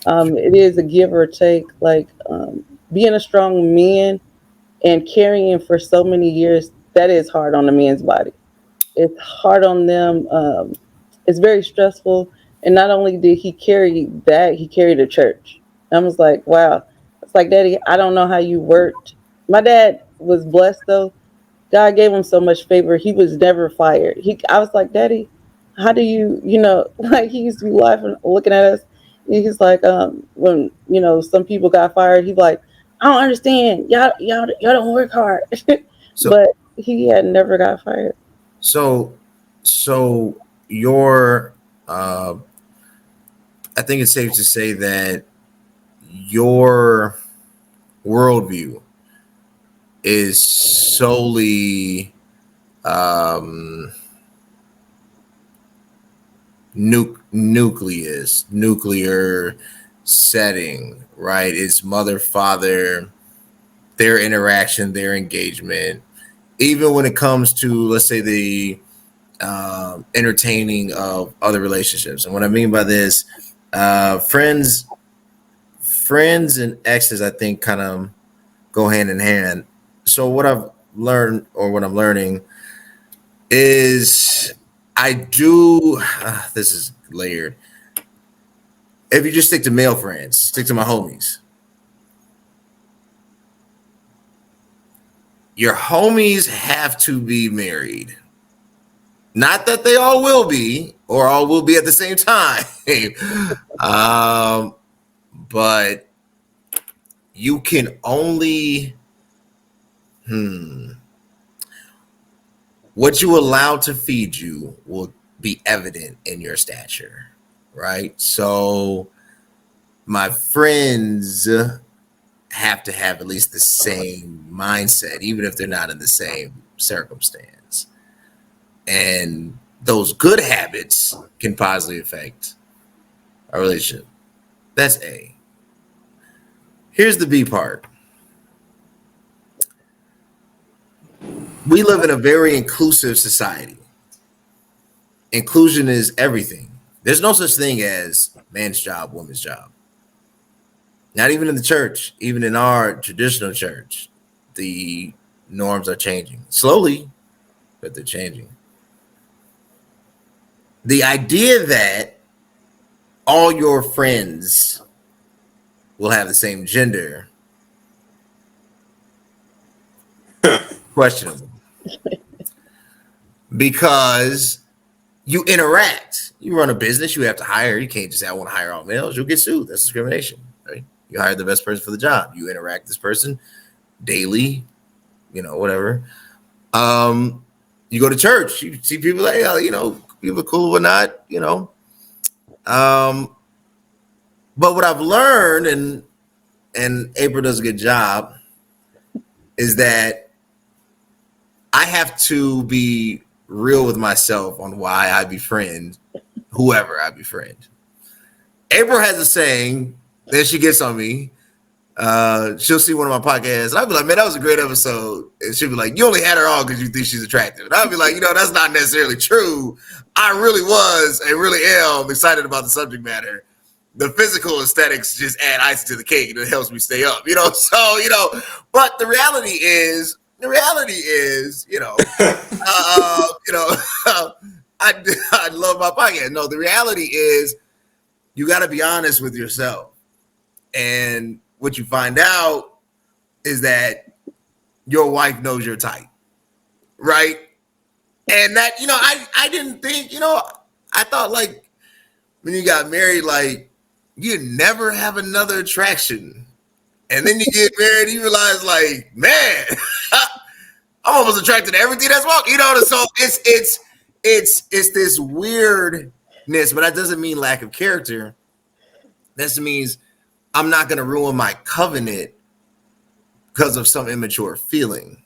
It is a give or take. Like, being a strong man and carrying for so many years, that is hard on a man's body. It's hard on them. It's very stressful. And not only did he carry that, he carried a church. I was like, wow. It's like, Daddy, I don't know how you worked. My dad was blessed though. God gave him so much favor. He was never fired. I was like, Daddy, how do you, like, he used to be laughing, looking at us. He's like, when, some people got fired, he's like, I don't understand. Y'all don't work hard. So But he had never got fired. so so your I think it's safe to say that your worldview is solely um, nuclear setting, right? It's mother, father, their interaction, their engagement. Even when it comes to, let's say, the entertaining of other relationships. And what I mean by this, friends and exes, I think, kind of go hand in hand. So what I've learned, or what I'm learning, is I do. This is layered. If you just stick to male friends, stick to my homies. Your homies have to be married. Not that they all will be, or all will be at the same time. But you can only what you allow to feed you will be evident in your stature, right? So my friends have to have at least the same mindset, even if they're not in the same circumstance. And those good habits can positively affect a relationship. That's A. Here's the B part. We live in a very inclusive society. Inclusion is everything. There's no such thing as man's job, woman's job. Not even in the church, even in our traditional church, the norms are changing slowly, but they're changing. The idea that all your friends will have the same gender, questionable. Because you interact. You run a business, you have to hire. You can't just say, I want to hire all males. You'll get sued. That's discrimination, right? You hire the best person for the job. You interact with this person daily, whatever. You go to church, you see people like, people are cool or not, But what I've learned, and April does a good job, is that I have to be real with myself on why I befriend whoever I befriend. April has a saying that she gets on me. She'll see one of my podcasts, and I'll be like, man, that was a great episode. And she'll be like, you only had her on because you think she's attractive. And I'll be like, that's not necessarily true. I really was and really am excited about the subject matter. The physical aesthetics just add ice to the cake, and it helps me stay up, So, but the reality is, I love my podcast. No, the reality is you got to be honest with yourself. And what you find out is that your wife knows your type, right? And that, I didn't think, I thought like when you got married, like you never have another attraction. And then you get married, you realize like, man, I'm almost attracted to everything that's walking, So it's this weirdness, but that doesn't mean lack of character. That just means I'm not going to ruin my covenant because of some immature feeling,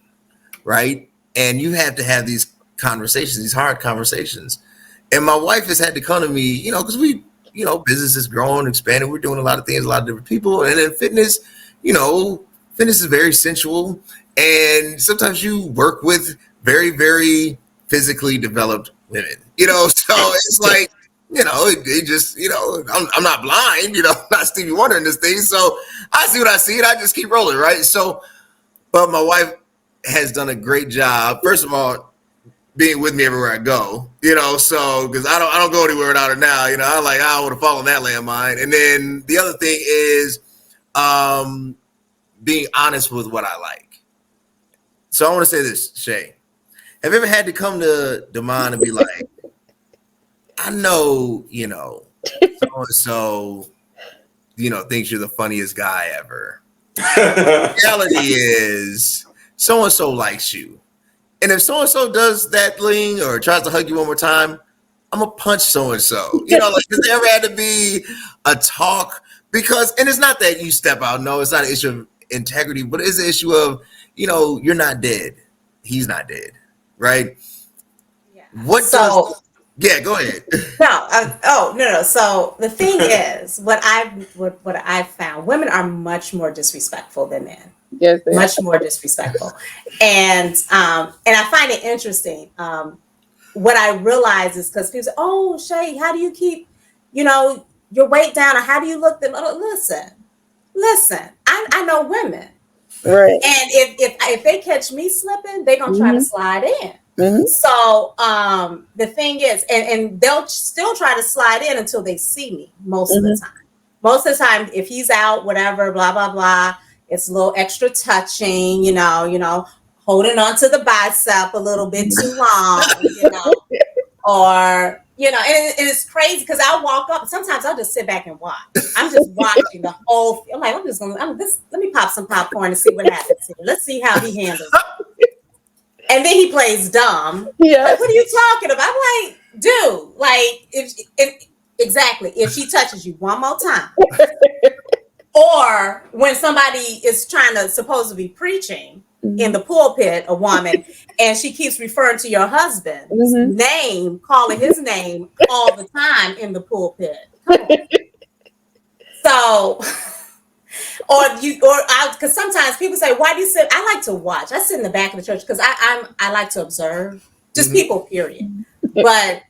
right? And you have to have these conversations, these hard conversations. And my wife has had to come to me, because we, business is growing, expanding. We're doing a lot of things, a lot of different people. And then fitness, fitness is very sensual. And sometimes you work with very, very physically developed women, so it's like, it just, I'm not blind, not Stevie Wonder in this thing. So I see what I see and I just keep rolling, right? So, but my wife has done a great job. First of all, being with me everywhere I go, so, because I don't go anywhere without her now, I don't want to fall on that landmine. And then the other thing is being honest with what I like. So I want to say this, Shay. Have you ever had to come to Demmond and be like, I know, so-and-so, thinks you're the funniest guy ever. The reality is so-and-so likes you. And if so-and-so does that thing or tries to hug you one more time, I'm going to punch so-and-so. Does there ever had to be a talk? Because, and it's not that you step out. No, it's not an issue of integrity, but it's an issue of, you're not dead. He's not dead. Right? Yeah. Yeah, go ahead. No. So the thing is, what I've found, women are much more disrespectful than men. Yes, much more disrespectful, and I find it interesting. What I realize is because people say, "Oh, Shay, how do you keep, your weight down, or how do you look?" Listen. I know women, right? And if they catch me slipping, they're gonna try to slide in. Mm-hmm. So the thing is, and they'll still try to slide in until they see me most of the time. Most of the time, if he's out, whatever, blah, blah, blah, it's a little extra touching, holding on to the bicep a little bit too long, or, and it's crazy because I'll walk up. Sometimes I'll just sit back and watch. I'm just watching the whole, I'm like, let me pop some popcorn and see what happens here. Let's see how he handles it. And then he plays dumb. Yeah. Like, what are you talking about? I'm like, dude, like, if she touches you one more time. Or when somebody is trying to supposedly be preaching in the pulpit, a woman, and she keeps referring to your husband's name, calling his name all the time in the pulpit. So, because sometimes people say, why do you sit? I like to watch. I sit in the back of the church because I like to observe just people, period. But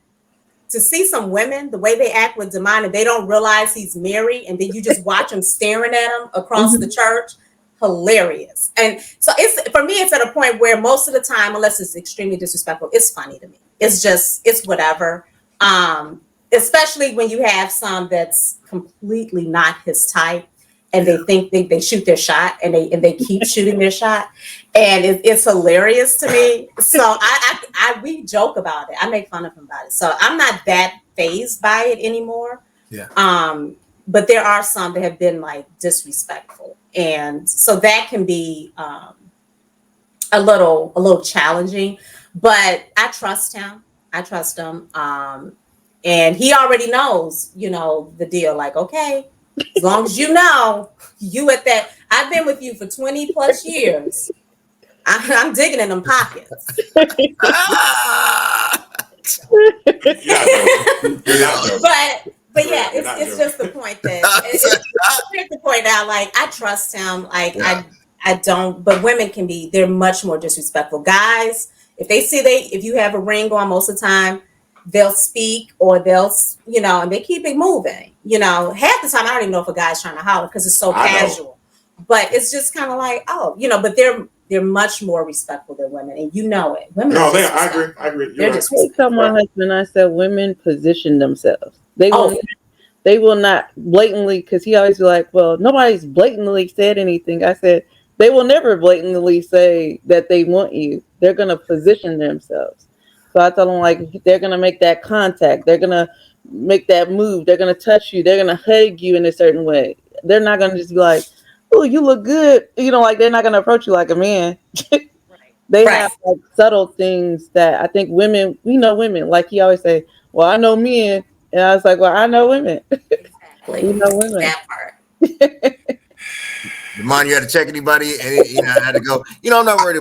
to see some women, the way they act with Demmond, and they don't realize he's married, and then you just watch him staring at him across the church, hilarious. And so for me, it's at a point where most of the time, unless it's extremely disrespectful, it's funny to me. It's whatever. Especially when you have some that's completely not his type, and they think they shoot their shot, and they keep shooting their shot, and it's hilarious to me. So I we joke about it. I make fun of him about it. So I'm not that fazed by it anymore. Yeah. But there are some that have been like disrespectful, and so that can be a little challenging. But I trust him. And he already knows, the deal. Like, okay, as long as you know you at that, I've been with you for 20 plus years. I'm digging in them pockets. But yeah, it's just the point that it's just to point out, like, I trust him. Like, I don't, but women they're much more disrespectful. Guys, if you have a ring on, most of the time, they'll speak, or they'll, and they keep it moving. Half the time I don't even know if a guy's trying to holler because it's so casual. But it's just kind of like, but they're much more respectful than women, and it. Women. No, I agree. I tell my husband, I said, women position themselves. They will not blatantly, because he always be like, well, nobody's blatantly said anything. I said, they will never blatantly say that they want you. They're going to position themselves. So I tell them, like, they're going to make that contact. They're going to make that move. They're going to touch you. They're going to hug you in a certain way. They're not going to just be like, oh, you look good. Like, they're not going to approach you like a man. They have like subtle things that I think women, we know women. Like he always say, well, I know men. And I was like, well, I know women. Exactly. You know women. That part. Demmond, you had to check anybody, and I had to go. I'm not worried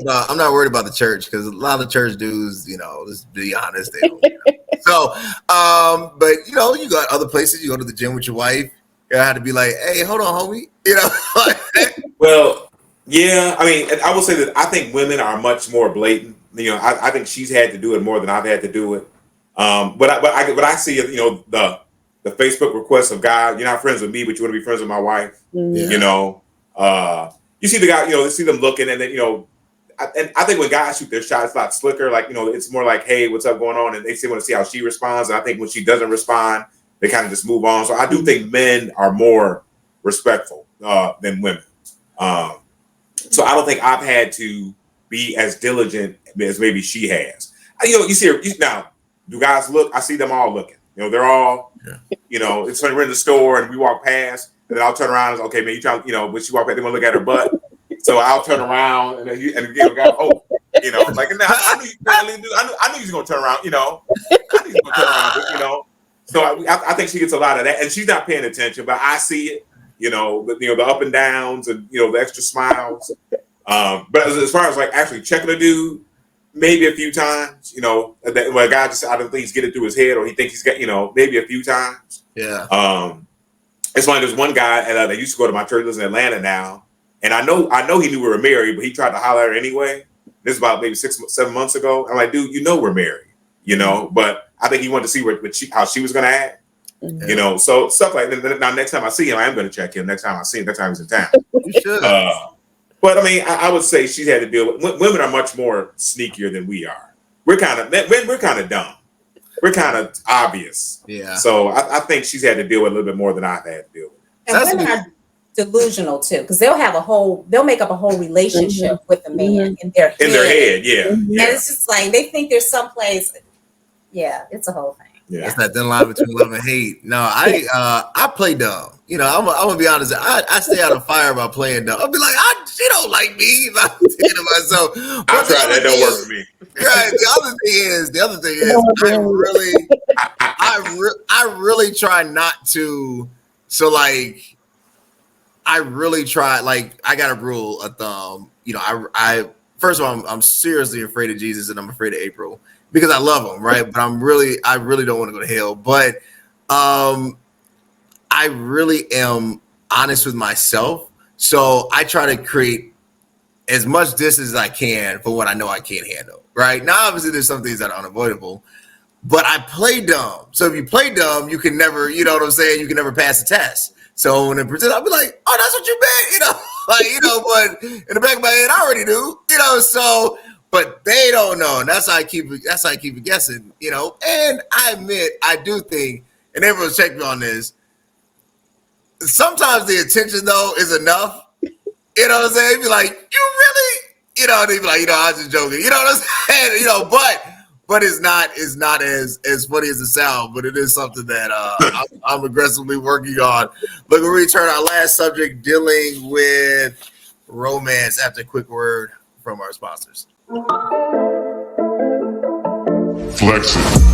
about the church, because a lot of the church dudes, let's be honest, they don't. So, but you got other places. You go to the gym with your wife. You had to be like, hey, hold on, homie. Well, yeah. I mean, I will say that I think women are much more blatant. I think she's had to do it more than I've had to do it. But I see, the Facebook requests of guys. You're not friends with me, but you want to be friends with my wife. Yeah. You see the guy, you see them looking, and then, and I think when guys shoot their shot, it's a lot slicker. Like, it's more like, hey, what's up going on? And they still want to see how she responds. And I think when she doesn't respond, they kind of just move on. So I do think men are more respectful than women. So I don't think I've had to be as diligent as maybe she has. You see her now. Do guys look? I see them all looking. They're all, it's when we're in the store and we walk past, and then I'll turn around and say, okay, man, you trying, when she walk past, they want to look at her butt. So I'll turn around and then guy, like, now I knew you was gonna turn around, I knew you was gonna turn around, So I think she gets a lot of that, and she's not paying attention, but I see it, the up and downs and the extra smiles. But as far as like actually checking a dude, maybe a few times, when a guy just, I don't think he's getting through his head, or he thinks he's got, maybe a few times. Yeah. It's funny. There's one guy that used to go to my church, lives in Atlanta now, and I know he knew we were married, but he tried to holler at her anyway. This is about maybe 6-7 months ago. I'm like, dude, we're married, but I think he wanted to see how she was going to act, so stuff like that. Now, next time I see him, I am going to check him. Next time I see him, next time he's in town. You should. But I mean, I would say she's had to deal with. Women are much more sneakier than we are. We're kind of dumb. We're kind of obvious. Yeah. So I think she's had to deal with a little bit more than I've had to deal with. And women are delusional too, because they'll make up a whole relationship with a man in their head. Yeah. And it's just like they think there's someplace. Yeah, it's a whole thing. Yeah. It's that thin line between love and hate. No, I play dumb. I'm gonna be honest. I stay out of fire by playing dumb. I'll be like, she don't like me. I'm thinking to myself. I tried that. Don't work for me. Right. The other thing is, I really try not to. So like, I really try. Like, I got a rule of thumb. I first of all, I'm seriously afraid of Jesus, and I'm afraid of April. Because I love them, right? But I really don't want to go to hell. But I really am honest with myself. So I try to create as much distance as I can for what I know I can't handle, right? Now, obviously, there's some things that are unavoidable. But I play dumb. So if you play dumb, you can never, you know what I'm saying? You can never pass the test. So when it presents, I'll be like, oh, that's what you meant, but in the back of my head, I already knew, so... But they don't know, and that's how I keep it guessing, And I admit, I do think, and everyone's checked me on this. Sometimes the attention though is enough. You know what I'm saying? Be like, you really, they be like, I was just joking. You know what I'm saying? but it's not as funny as it sounds. But it is something that I'm aggressively working on. Look, we'll return our last subject, dealing with romance, after a quick word from our sponsors. Flex it.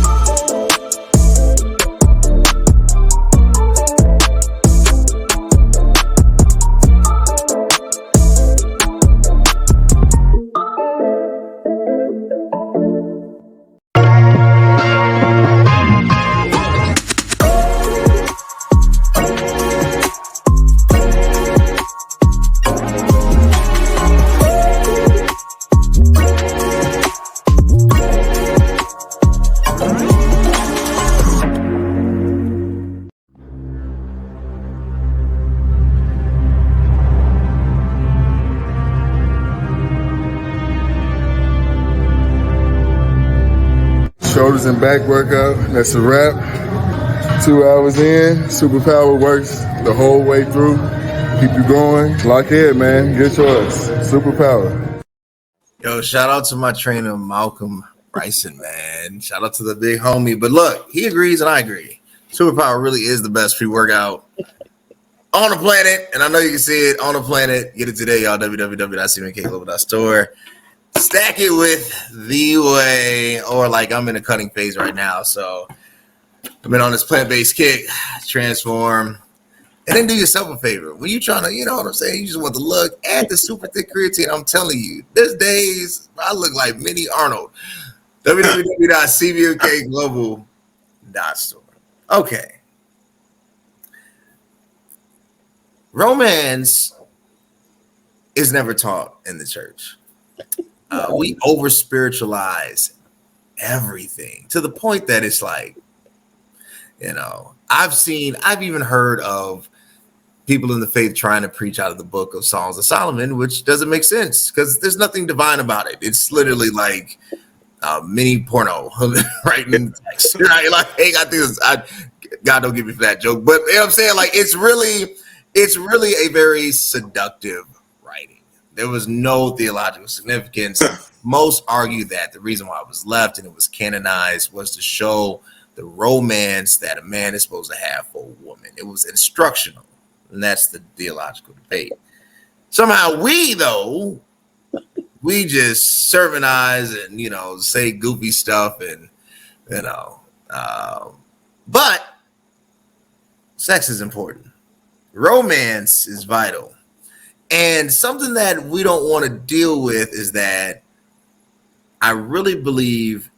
Shoulders and back workout. That's a wrap. 2 hours in. Superpower works the whole way through. Keep you going. Lock in, man. Get yours. Superpower. Yo, shout out to my trainer, Malcolm Bryson, man. Shout out to the big homie. But look, he agrees and I agree. Superpower really is the best pre-workout on the planet. And I know you can see it on the planet. Get it today, y'all. www.cvmkglobal.store. Stack it with the way, or like I'm in a cutting phase right now. So I've been on this plant-based kick, transform. And then do yourself a favor. When you trying to, you know what I'm saying? You just want the look, add the super thick creatine. I'm telling you, there's days I look like Mini Arnold. www.cvmkglobal.store. Okay. Romance is never taught in the church. We over spiritualize everything to the point that it's like, you know, I've even heard of people in the faith trying to preach out of the book of Songs of Solomon, which doesn't make sense because there's nothing divine about it. It's literally like mini porno, right? In the text, right? Like, hey, I think this, God don't give me for that joke, but you know what I'm saying? Like, it's really a very seductive writing. There was no theological significance. Most argue that the reason why it was left and it was canonized was to show the romance that a man is supposed to have for a woman. It was instructional, and that's the theological debate. Somehow we just sermonize and, you know, say goofy stuff and, you know, but sex is important. Romance is vital. And something that we don't want to deal with is that I really believe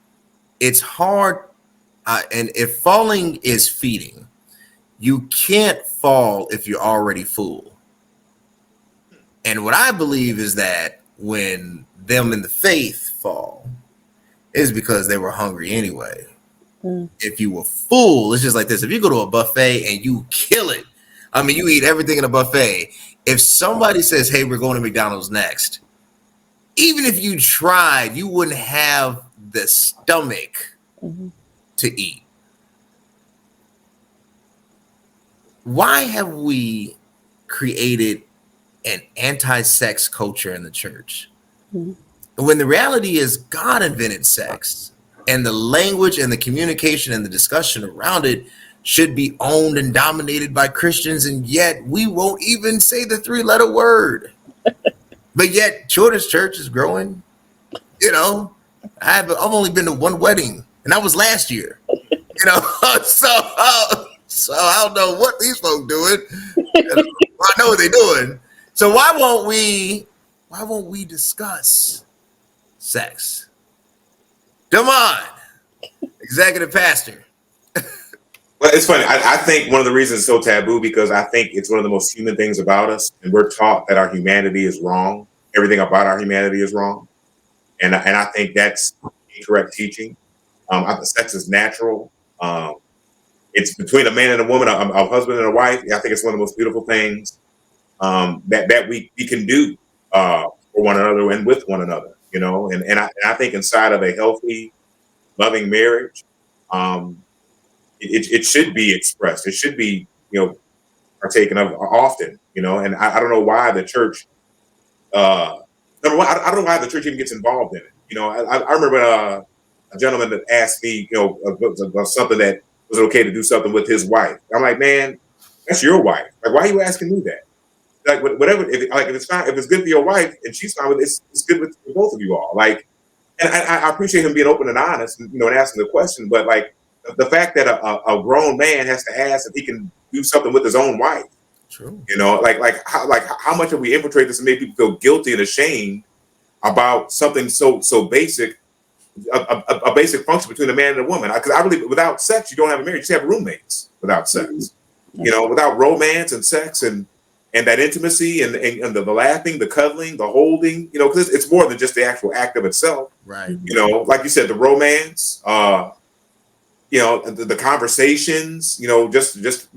it's hard. And if falling is feeding, you can't fall if you're already full. And what I believe is that when them in the faith fall, is because they were hungry anyway. If you were full, it's just like this. If you go to a buffet and you kill it, I mean, you eat everything in a buffet. If somebody says, hey, we're going to McDonald's next, even if you tried, you wouldn't have the stomach to eat. Why have we created an anti-sex culture in the church? When the reality is God invented sex, and the language and the communication and the discussion around it should be owned and dominated by Christians, and yet we won't even say the 3-letter word. But yet Children's Church is growing. You know, I've only been to one wedding, and that was last year. You know, so I don't know what these folks doing. I know what they're doing. So why won't we discuss sex? Demmond, executive pastor. Well, it's funny. I think one of the reasons it's so taboo because I think it's one of the most human things about us, and we're taught that our humanity is wrong. Everything about our humanity is wrong, and I think that's incorrect teaching. I think sex is natural. It's between a man and a woman, a husband and a wife. I think it's one of the most beautiful things that we can do for one another and with one another. You know, and I think inside of a healthy, loving marriage. It should be expressed. It should be, you know, partaken of often, you know, and I don't know why the church, I don't know why the church even gets involved in it. You know, I remember a gentleman that asked me, about something that was okay to do something with his wife. I'm like, man, that's your wife. Like, why are you asking me that? Like, whatever. If it's fine, if it's good for your wife and she's fine with it, it's good with both of you all. Like, and I appreciate him being open and honest, and asking the question. But like the fact that a grown man has to ask if he can do something with his own wife. True. Like how much have we infiltrated this and made people feel guilty and ashamed about something so basic, a basic function between a man and a woman? Because I really, without sex, you don't have a marriage. You just have roommates without sex. Without romance and sex and that intimacy and the laughing, the cuddling, the holding. Because it's more than just the actual act of itself. Right. Like you said, the romance. The conversations. Just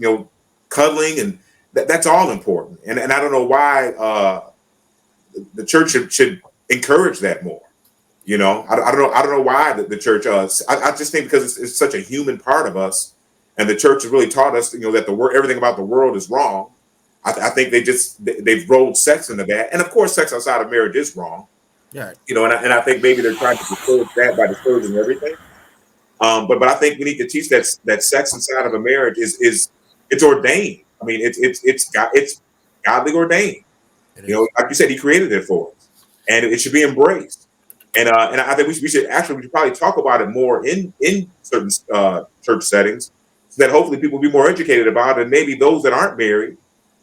cuddling, and that's all important. And I don't know why the church should encourage that more. I don't know why the church does. I just think because it's such a human part of us, and the church has really taught us, that everything about the world is wrong. I think they've rolled sex into that, and of course, sex outside of marriage is wrong. Yeah. And I think maybe they're trying to discourage that by discouraging everything. But I think we need to teach that sex inside of a marriage is ordained. I mean, it's godly ordained. Like you said, He created it for us, and it should be embraced. And I think we should probably talk about it more in certain church settings, so that hopefully people will be more educated about it. And maybe those that aren't married,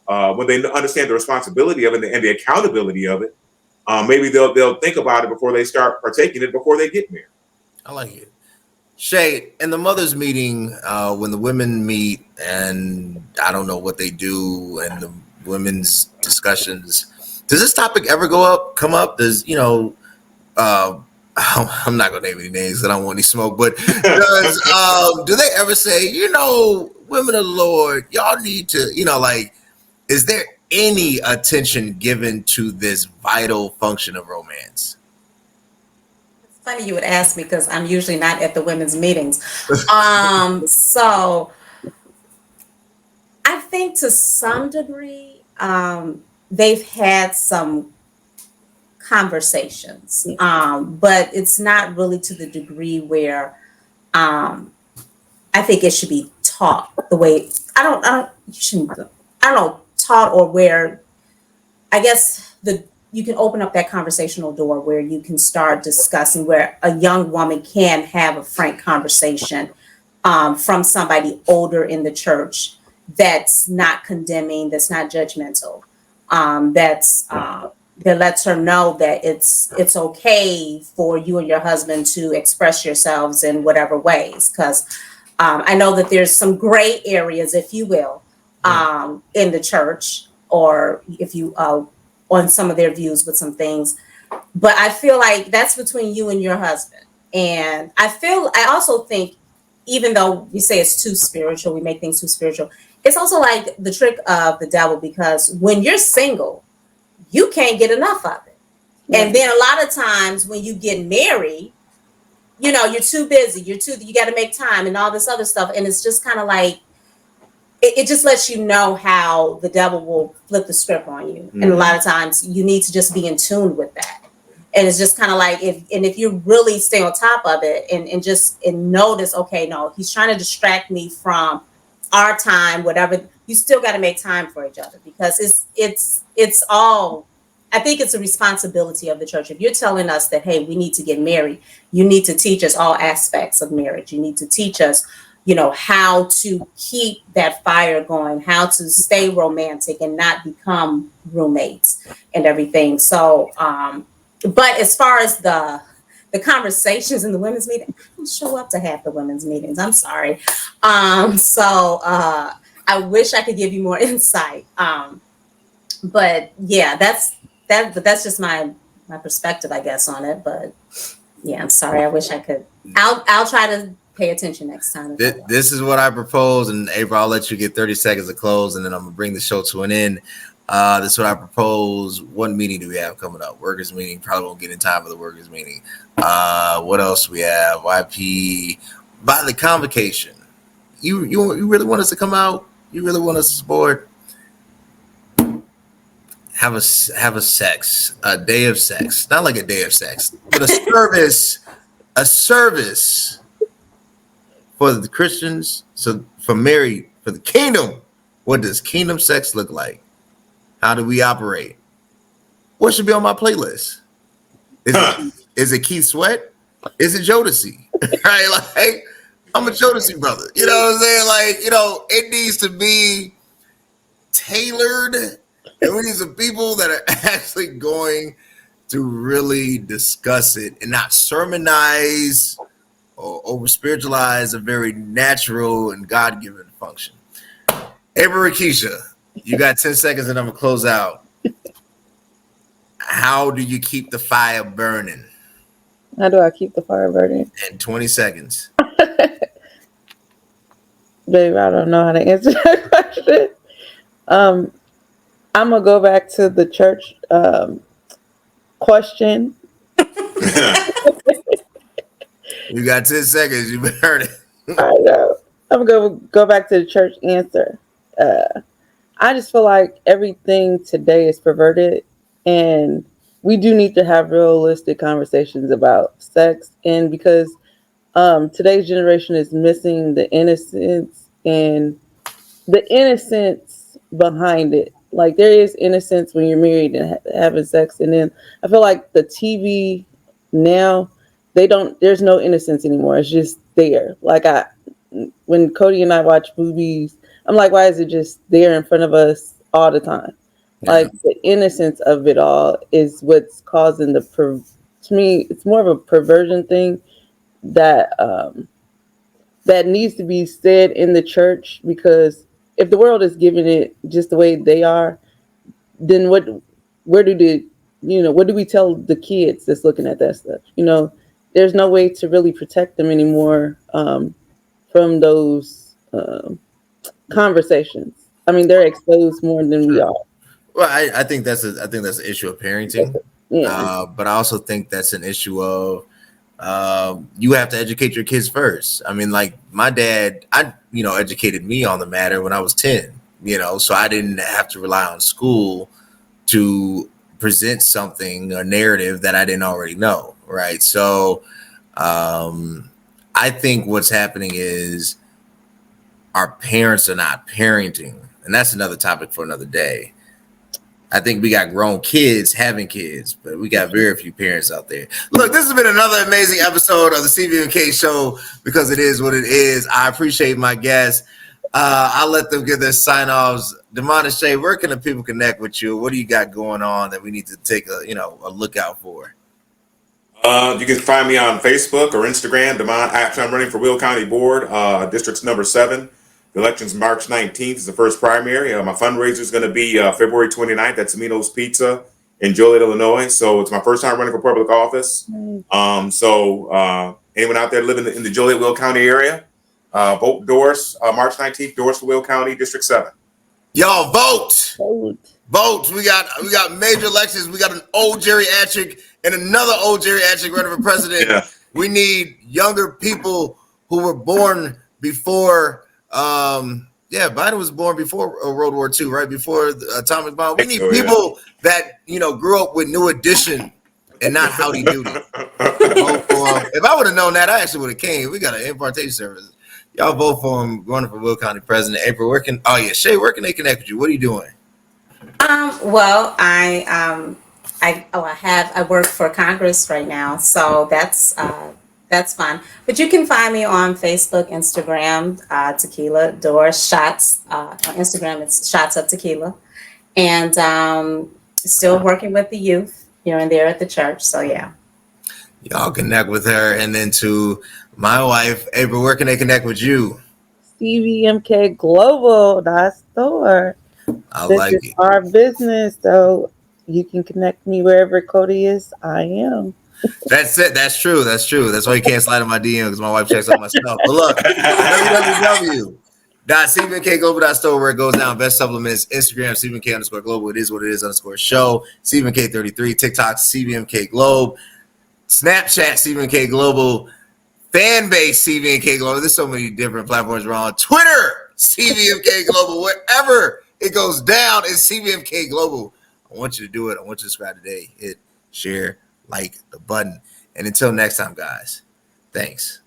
when they understand the responsibility of it and the accountability of it, maybe they'll think about it before they start partaking it before they get married. I like it. Shay, in the mothers' meeting, when the women meet, and I don't know what they do, and the women's discussions, does this topic ever come up? Does I'm not gonna name any names, I don't want any smoke, but do they ever say, women of the Lord, y'all need to, is there any attention given to this vital function of romance? Funny you would ask me, because I'm usually not at the women's meetings. So I think to some degree, they've had some conversations, but it's not really to the degree where I think it should be taught the way taught, or where I guess you can open up that conversational door where you can start discussing, where a young woman can have a frank conversation from somebody older in the church that's not condemning, that's not judgmental, that lets her know that it's okay for you and your husband to express yourselves in whatever ways. Because I know that there's some gray areas, if you will, in the church, or if you on some of their views with some things. But I feel like that's between you and your husband. And I also think, even though we say it's too spiritual, we make things too spiritual, it's also like the trick of the devil, because when you're single, you can't get enough of it. And then a lot of times when you get married, you're too busy, you got to make time and all this other stuff. And it's just kind of like, it just lets you know how the devil will flip the script on you. Mm-hmm. And a lot of times you need to just be in tune with that. And it's just kind of like, if you really stay on top of it and notice, okay, no, he's trying to distract me from our time, whatever, you still got to make time for each other, because it's all, I think it's a responsibility of the church. If you're telling us that, hey, we need to get married, you need to teach us all aspects of marriage. You need to teach us, how to keep that fire going, how to stay romantic and not become roommates and everything. So, but as far as the conversations in the women's meeting, I don't show up to half the women's meetings. I'm sorry. So I wish I could give you more insight. But yeah, that's just my perspective, I guess, on it. But yeah, I'm sorry. I wish I could. I'll try to pay attention next time. This is what I propose, and April, I'll let you get 30 seconds to close, and then I'm gonna bring the show to an end. This is what I propose. What meeting do we have coming up? Workers meeting. Probably won't get in time for the workers meeting. What else do we have? YP. By the convocation. You really want us to come out? You really want us to support? Have a day of sex. Not like a day of sex, but a service a service for the Christians. So for married, for the kingdom, what does kingdom sex look like? How do we operate? What should be on my playlist? Is it Keith Sweat? Is it Jodeci? Right? Like, I'm a Jodeci brother. You know what I'm saying? Like, you know, it needs to be tailored, and we need some people that are actually going to really discuss it and not sermonize or over spiritualize a very natural and God-given function. April Rakisha, you got 10 seconds and I'm gonna close out. How do you keep the fire burning? How do I keep the fire burning? In 20 seconds. Babe, I don't know how to answer that question. I'm gonna go back to the church question. You got 10 seconds. You heard it. I know. I'm gonna go back to the church answer. I just feel like everything today is perverted, and we do need to have realistic conversations about sex. And because today's generation is missing the innocence and the innocence behind it. Like, there is innocence when you're married and having sex, and then I feel like the TV now, there's no innocence anymore. It's just there. Like, when Cody and I watch movies, I'm like, why is it just there in front of us all the time? Yeah. Like, the innocence of it all is what's causing to me, it's more of a perversion thing that that needs to be said in the church, because if the world is giving it just the way they are, then what do we tell the kids that's looking at that stuff? You know, there's no way to really protect them anymore from those conversations. I mean, they're exposed more than we are. Well, I think that's an issue of parenting. Yeah. But I also think that's an issue of you have to educate your kids first. I mean, like, my dad, educated me on the matter when I was 10, so I didn't have to rely on school to present something, a narrative that I didn't already know. Right. So I think what's happening is our parents are not parenting, and that's another topic for another day. I think we got grown kids having kids, but we got very few parents out there. Look, this has been another amazing episode of the CVMK show, because it is what it is. I appreciate my guests. I'll let them give their sign-offs. Demmond and Shay, where can the people connect with you? What do you got going on that we need to take a look out for? You can find me on Facebook or Instagram. Demmond, actually, I'm running for Will County Board, districts number 7. The election's March 19th is the first primary. My fundraiser is going to be February 29th at Cimino's Pizza in Joliet, Illinois. So it's my first time running for public office. So anyone out there living in the Joliet, Will County area, vote Dorris, March 19th, Dorris for Will County, District 7. Y'all vote. We got major elections. We got an old geriatric and another old geriatric running for president. Yeah. We need younger people who were born before. Biden was born before World War II, right before the atomic bomb. We need people that grew up with New Edition and not Howdy Doody. If I would have known that, I actually would have came. We got an impartation service. Y'all vote for him, running for Will County President. April, Shay, where can they connect with you? What are you doing? Well, I work for Congress right now, so that's fun. But you can find me on Facebook, Instagram, Tequilla Dorris Shots. On Instagram, it's Shots of Tequilla, and still working with the youth here and there at the church. So yeah, y'all connect with her, and then to my wife, April. Where can they connect with you? CVMK Global.store. This is our business, so you can connect me wherever Cody is. I am. That's it. That's true. That's why you can't slide in my DM, because my wife checks out my stuff. But look, www.cvmkglobal.store, where it goes down. Best supplements, Instagram, CVMK_global. It is what it is _show. CVMK33, TikTok, CVMK Globe, Snapchat, CVMK Global, Fanbase, CVMK Global. There's so many different platforms we're on. Twitter, CVMK Global. Wherever it goes down, it's CVMK Global. I want you to do it. I want you to subscribe today. Hit share, like the button. And until next time, guys, Thanks.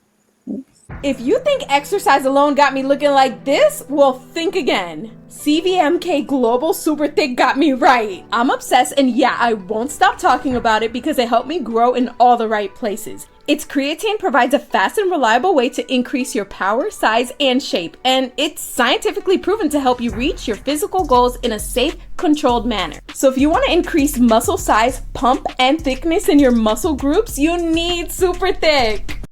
If you think exercise alone got me looking like this, well, think again. CVMK Global Super Thick got me right. I'm obsessed, and yeah, I won't stop talking about it because it helped me grow in all the right places. Its creatine provides a fast and reliable way to increase your power, size, and shape, and it's scientifically proven to help you reach your physical goals in a safe, controlled manner. So if you want to increase muscle size, pump, and thickness in your muscle groups, you need Super Thick.